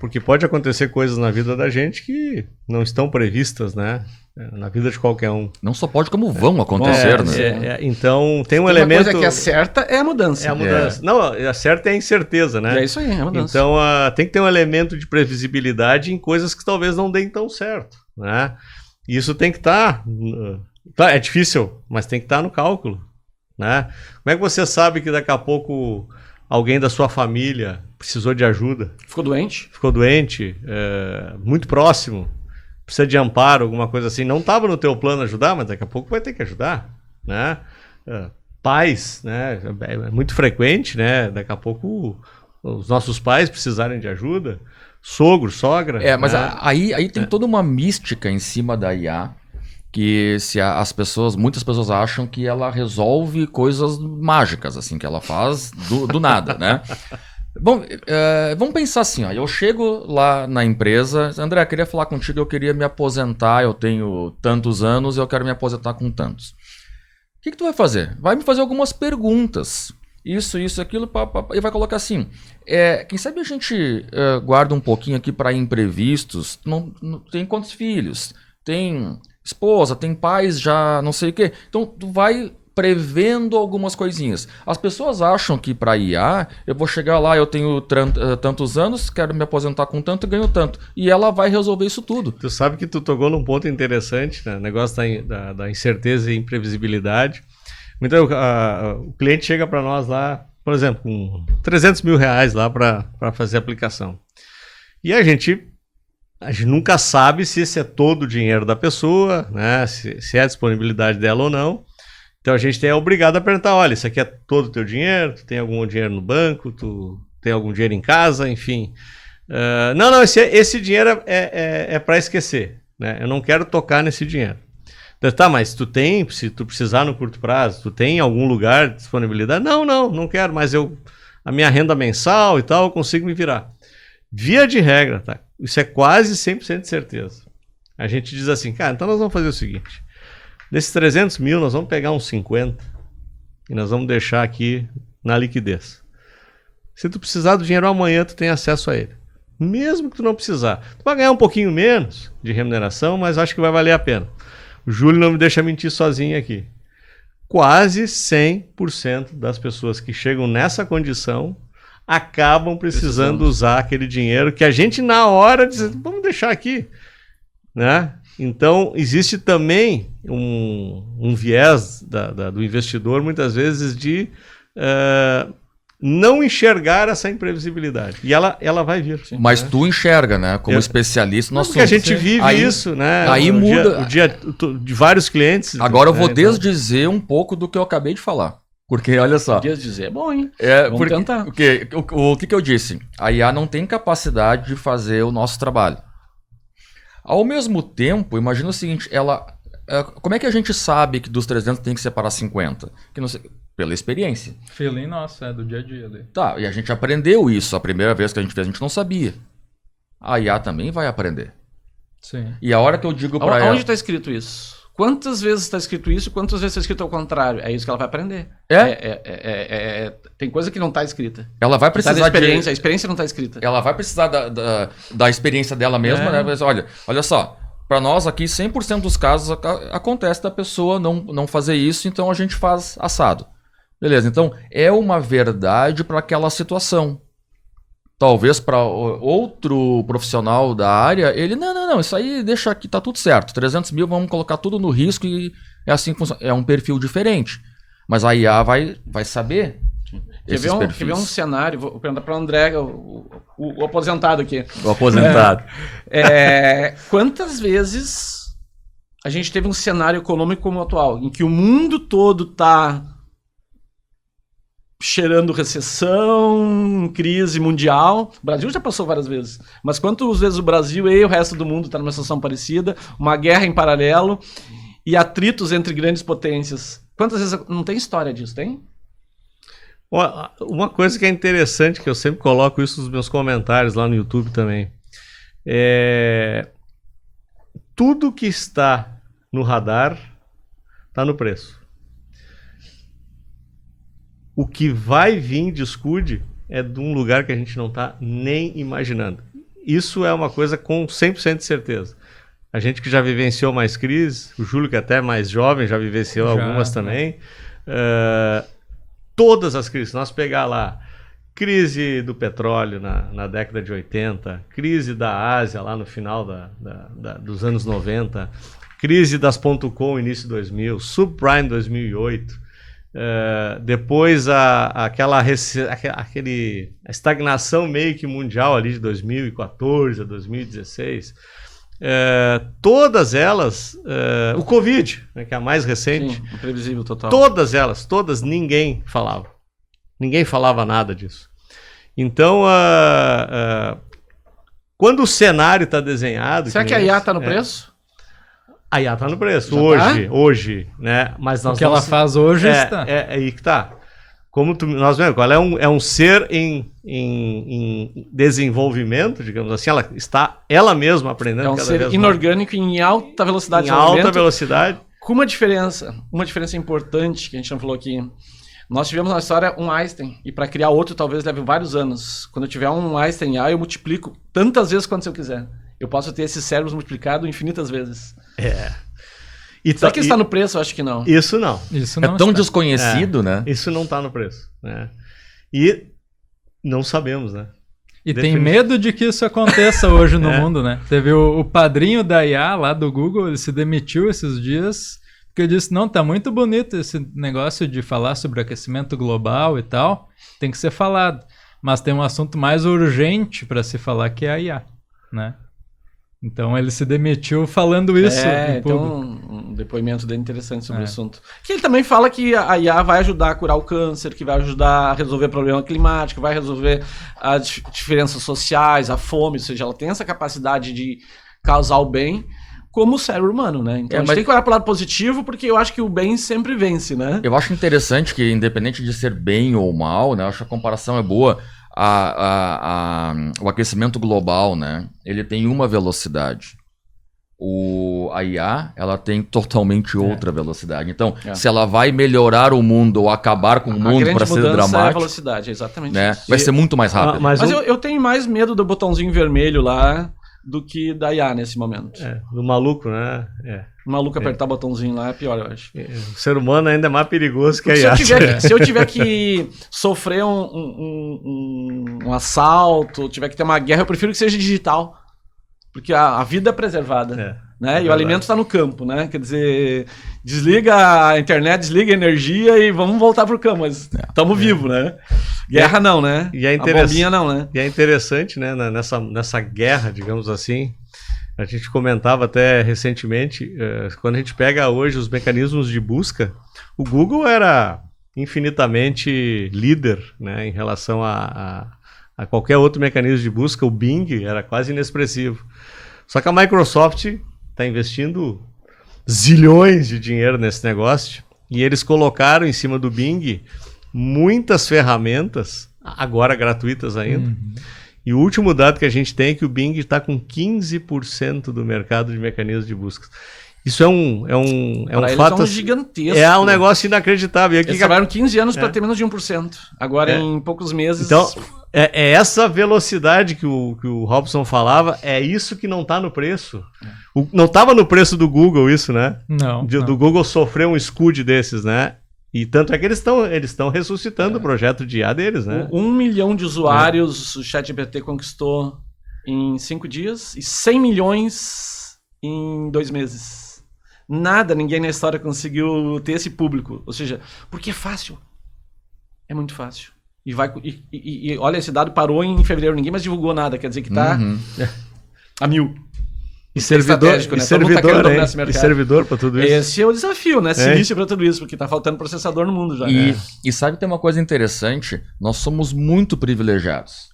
Porque pode acontecer coisas na vida da gente que não estão previstas, né? Na vida de qualquer um. Não só pode, como vão acontecer, né? Então, tem um elemento... Uma coisa que é certa é a mudança. É a mudança. Não, a certa é a incerteza, né? É isso aí, é a mudança. Então, tem que ter um elemento de previsibilidade em coisas que talvez não deem tão certo, né? E isso tem que estar... É difícil, mas tem que estar no cálculo, né? Como é que você sabe que daqui a pouco alguém da sua família precisou de ajuda. Ficou doente? Ficou doente, muito próximo, precisa de amparo, alguma coisa assim. Não estava no teu plano ajudar, mas daqui a pouco vai ter que ajudar, né? Pais, né? É muito frequente, né? Daqui a pouco os nossos pais precisarem de ajuda, sogro, sogra. Mas né? aí tem toda uma mística em cima da IA, que muitas pessoas acham que ela resolve coisas mágicas, assim, que ela faz do nada, né? Bom, vamos pensar assim, ó, eu chego lá na empresa, André, eu queria falar contigo, eu queria me aposentar, eu tenho tantos anos e eu quero me aposentar com tantos. O que tu vai fazer? Vai me fazer algumas perguntas. Isso, aquilo, e vai colocar assim. Quem sabe a gente guarda um pouquinho aqui para imprevistos. Não, tem quantos filhos? Tem esposa, tem pais já, não sei o quê. Então, tu vai prevendo algumas coisinhas. As pessoas acham que para IA, eu vou chegar lá, eu tenho tantos anos, quero me aposentar com tanto e ganho tanto. E ela vai resolver isso tudo. Tu sabe que tu tocou num ponto interessante, né? O negócio da incerteza e imprevisibilidade. Então, o cliente chega para nós lá, por exemplo, com 300 mil reais lá para fazer a aplicação. E a gente nunca sabe se esse é todo o dinheiro da pessoa, né? Se é a disponibilidade dela ou não. Então a gente é obrigado a perguntar, olha, isso aqui é todo o teu dinheiro? Tu tem algum dinheiro no banco? Tu tem algum dinheiro em casa? Enfim. Não, esse dinheiro é para esquecer, né? Eu não quero tocar nesse dinheiro. Tá, mas se tu precisar no curto prazo, tu tem algum lugar de disponibilidade? Não quero, mas a minha renda mensal e tal, eu consigo me virar. Via de regra, tá? Isso é quase 100% de certeza. A gente diz assim, cara, então nós vamos fazer o seguinte, desses 300 mil nós vamos pegar uns 50 e nós vamos deixar aqui na liquidez. Se tu precisar do dinheiro amanhã, tu tem acesso a ele. Mesmo que tu não precisar. Tu vai ganhar um pouquinho menos de remuneração, mas acho que vai valer a pena. O Júlio não me deixa mentir sozinho aqui. Quase 100% das pessoas que chegam nessa condição acabam precisando usar aquele dinheiro que a gente na hora diz, vamos deixar aqui, né? Então existe também um viés do investidor muitas vezes de não enxergar essa imprevisibilidade. E ela vai vir. Sim, mas tu enxerga, né? Como especialista, nós somos. Porque a gente vive isso, né? Aí muda. O dia de vários clientes. Agora eu vou desdizer um pouco do que eu acabei de falar. Porque, olha só. Desdizer é bom, hein? Vamos tentar. O que eu disse? A IA não tem capacidade de fazer o nosso trabalho. Ao mesmo tempo, imagina o seguinte, como é que a gente sabe que dos 300 tem que separar 50? Que não sei, pela experiência. Feeling nosso, do dia a dia ali. Tá, e a gente aprendeu isso. A primeira vez que a gente fez, a gente não sabia. A IA também vai aprender. Sim. E a hora que eu digo para ela... Onde está escrito isso? Quantas vezes está escrito isso e quantas vezes está escrito ao contrário? É isso que ela vai aprender. Tem coisa que não está escrita. Ela vai precisar a experiência não está escrita. Ela vai precisar da experiência dela mesma, né? Mas olha só, para nós aqui 100% dos casos acontece da pessoa não fazer isso, então a gente faz assado. Beleza, então é uma verdade para aquela situação. Talvez para outro profissional da área, ele, não, isso aí deixa aqui, tá tudo certo. 300 mil, vamos colocar tudo no risco e é assim que funciona. É um perfil diferente. Mas a IA vai saber esses perfis. Quer ver um cenário? Vou perguntar para o André, o aposentado aqui. O aposentado. Quantas vezes a gente teve um cenário econômico como o atual, em que o mundo todo está cheirando recessão, crise mundial. O Brasil já passou várias vezes. Mas quantas vezes o Brasil e o resto do mundo está numa situação parecida, uma guerra em paralelo e atritos entre grandes potências? Quantas vezes não tem história disso, tem? Uma coisa que é interessante, que eu sempre coloco isso nos meus comentários lá no YouTube também, tudo que está no radar está no preço. O que vai vir de escude é de um lugar que a gente não está nem imaginando. Isso é uma coisa com 100% de certeza. A gente que já vivenciou mais crises, o Júlio que é até mais jovem já vivenciou algumas também. Todas as crises, nós pegar lá, crise do petróleo na década de 80, crise da Ásia lá no final dos anos 90, crise das .com início de 2000, subprime 2008, Depois aquela estagnação meio que mundial ali de 2014 a 2016, todas elas, o Covid, né, que é a mais recente, sim, imprevisível total. Todas, ninguém falava nada disso. Então, quando o cenário está desenhado... Será que a IA está no preço? A IA está no preço, já hoje, né? Mas nós o que ela faz hoje está. É aí que está. Como nós vemos, ela é um ser em desenvolvimento, digamos assim, ela está ela mesma aprendendo. É um ser inorgânico em alta velocidade. Em alta velocidade. Com uma diferença importante que a gente não falou aqui. Nós tivemos na história um Einstein, e para criar outro talvez leve vários anos. Quando eu tiver um Einstein IA, eu multiplico tantas vezes quanto eu quiser. Eu posso ter esses cérebros multiplicados infinitas vezes. Será que está no preço? Eu acho que não. Isso não. Isso não é tão desconhecido, né? Isso não está no preço. Né? E não sabemos, né? E tem medo de que isso aconteça hoje no mundo, né? Teve o padrinho da IA lá do Google, ele se demitiu esses dias, porque ele disse, não, tá muito bonito esse negócio de falar sobre aquecimento global e tal, tem que ser falado. Mas tem um assunto mais urgente para se falar, que é a IA, né? Então ele se demitiu falando isso. Então um depoimento dele interessante sobre o assunto. Que ele também fala que a IA vai ajudar a curar o câncer, que vai ajudar a resolver problema climático, vai resolver as diferenças sociais, a fome, ou seja, ela tem essa capacidade de causar o bem como o cérebro humano, né? Então a gente tem que olhar para o lado positivo, porque eu acho que o bem sempre vence, né? Eu acho interessante que, independente de ser bem ou mal, né? Eu acho que a comparação é boa. O aquecimento global, né? Ele tem uma velocidade. A IA, ela tem totalmente outra velocidade. Então, se ela vai melhorar o mundo ou acabar com o mundo para ser dramático... É a velocidade, exatamente. Né? Vai ser muito mais rápido. Mas eu tenho mais medo do botãozinho vermelho lá do que da IA nesse momento. Do maluco, né? O maluco apertar o botãozinho lá é pior, eu acho. O ser humano ainda é mais perigoso que a IA. Se eu tiver que sofrer um assalto, tiver que ter uma guerra, eu prefiro que seja digital. Porque a vida é preservada. Né? E o alimento está no campo, né? Quer dizer, desliga a internet, desliga a energia e vamos voltar pro campo. Mas estamos vivos, né? Guerra não, né? E a bombinha não, né? E é interessante, né? Nessa guerra, digamos assim, a gente comentava até recentemente, quando a gente pega hoje os mecanismos de busca, o Google era infinitamente líder, né? Em relação a qualquer outro mecanismo de busca. O Bing era quase inexpressivo. Só que a Microsoft está investindo zilhões de dinheiro nesse negócio e eles colocaram em cima do Bing muitas ferramentas, agora gratuitas ainda. E o último dado que a gente tem é que o Bing está com 15% do mercado de mecanismos de busca. Isso é um fato gigantesco. É um negócio inacreditável. Eles trabalharam 15 anos para ter menos de 1%. Agora, em poucos meses... Então, essa velocidade que o Robson falava, é isso que não está no preço. Não estava no preço do Google isso, né? Não. Do Google sofrer um escudo desses, né? E tanto é que eles estão ressuscitando o projeto de IA deles, né? 1 milhão de usuários o ChatGPT conquistou em 5 dias e 100 milhões em 2 meses. Ninguém na história conseguiu ter esse público. Ou seja, porque é fácil. É muito fácil. E olha, esse dado parou em fevereiro, ninguém mais divulgou nada, quer dizer que está a 1000. E servidor, né? E servidor para tudo isso. Esse é o desafio, né? Silício para tudo isso, porque está faltando processador no mundo já. E sabe que tem uma coisa interessante? Nós somos muito privilegiados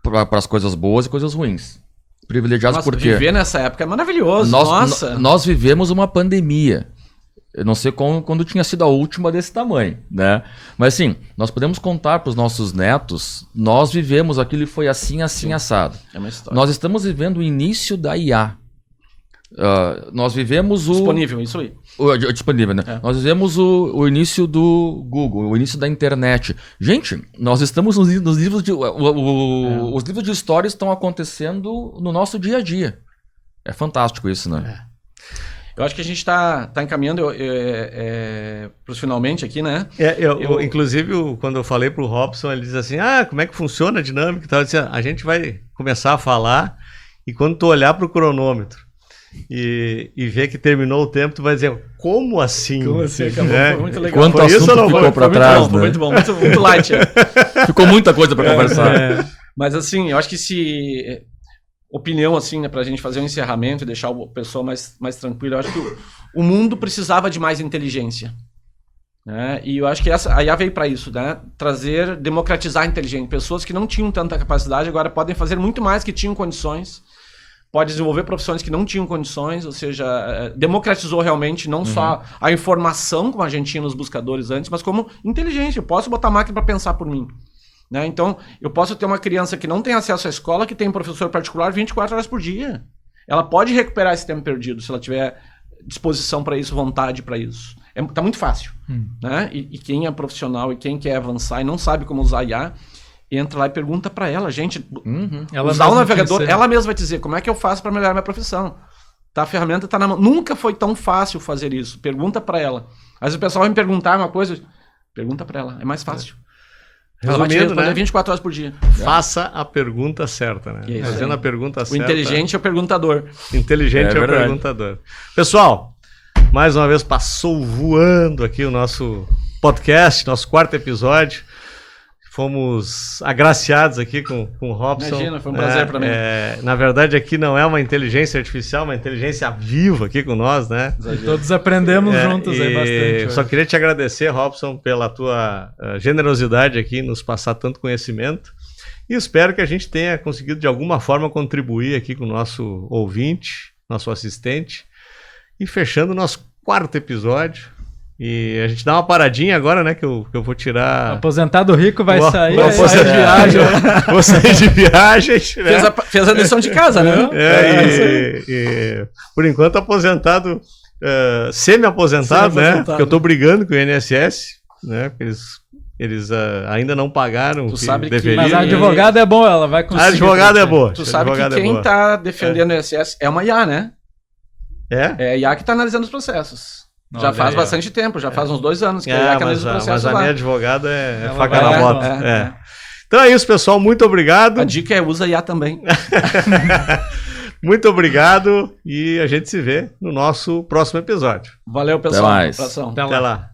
para as coisas boas e coisas ruins. Privilegiados porque viver nessa época é maravilhoso. Nós vivemos uma pandemia. Eu não sei quando tinha sido a última desse tamanho, né? Mas assim, nós podemos contar para os nossos netos, nós vivemos aquilo e foi assim, assado. É uma história. Nós estamos vivendo o início da IA. Nós vivemos o... Disponível, isso aí. Disponível, né? Nós vivemos o início do Google, o início da internet. Gente, nós estamos nos livros de... Os livros de história estão acontecendo no nosso dia a dia. É fantástico isso, né? Eu acho que a gente está encaminhando para os finalmente aqui, né? Inclusive, quando eu falei para o Robson, ele diz assim, como é que funciona a dinâmica e tal. Eu disse, a gente vai começar a falar e quando tu olhar para o cronômetro e ver que terminou o tempo, tu vai dizer, como assim? Como assim? Acabou, foi muito legal. Quanto Foi assunto isso ou não ficou para trás, bom, né? muito bom, muito light. Ficou muita coisa para conversar. Mas assim, eu acho que se... Opinião, assim, né, pra gente fazer um encerramento e deixar a pessoa mais tranquila, eu acho que o mundo precisava de mais inteligência. Né? E eu acho que a IA veio para isso, né? Democratizar a inteligência. Pessoas que não tinham tanta capacidade agora podem fazer muito mais que tinham condições, pode desenvolver profissões que não tinham condições, ou seja, democratizou realmente não só a informação, como a gente tinha nos buscadores antes, mas como inteligência. Eu posso botar a máquina para pensar por mim. Né? Então, eu posso ter uma criança que não tem acesso à escola, que tem um professor particular 24 horas por dia. Ela pode recuperar esse tempo perdido, se ela tiver disposição para isso, vontade para isso. Tá muito fácil. Né? E quem é profissional e quem quer avançar e não sabe como usar IA, entra lá e pergunta para ela. Gente, usar o navegador, ela mesma vai dizer como é que eu faço para melhorar minha profissão. Tá, a ferramenta está na mão. Nunca foi tão fácil fazer isso. Pergunta para ela. Às vezes o pessoal vai me perguntar uma coisa, pergunta para ela. É mais fácil. Resumindo, né? 24 horas por dia. Faça a pergunta certa, né? Fazendo a pergunta certa. O inteligente é o perguntador. Inteligente é o perguntador. Pessoal, mais uma vez passou voando aqui o nosso podcast, nosso 4º episódio. Fomos agraciados aqui com o Robson. Imagina, foi um prazer para mim. Na verdade, aqui não é uma inteligência artificial, uma inteligência viva aqui com nós, né? Todos aprendemos juntos aí bastante. Só queria te agradecer, Robson, pela tua generosidade aqui, nos passar tanto conhecimento. E espero que a gente tenha conseguido, de alguma forma, contribuir aqui com o nosso ouvinte, nosso assistente. E fechando o nosso 4º episódio. E a gente dá uma paradinha agora, né? Que eu vou tirar... O aposentado rico vai sair. Vou sair de viagem. Vou sair de viagem. Né? Fez a lição de casa, né? E por enquanto aposentado, semi-aposentado, né? Porque eu tô brigando com o INSS, né? Porque eles ainda não pagaram. Tu sabe que... Mas a advogada é boa, ela vai conseguir. A advogada é boa. Tu sabe que quem tá defendendo o INSS é uma IA, né? É a IA que tá analisando os processos. Já faz bastante tempo, já faz uns 2 anos que a IA que analisa os processos. Mas a minha advogada é faca na bota. Então é isso, pessoal. Muito obrigado. A dica é usa IA também. Muito obrigado e a gente se vê no nosso próximo episódio. Valeu, pessoal. Até mais. Até lá.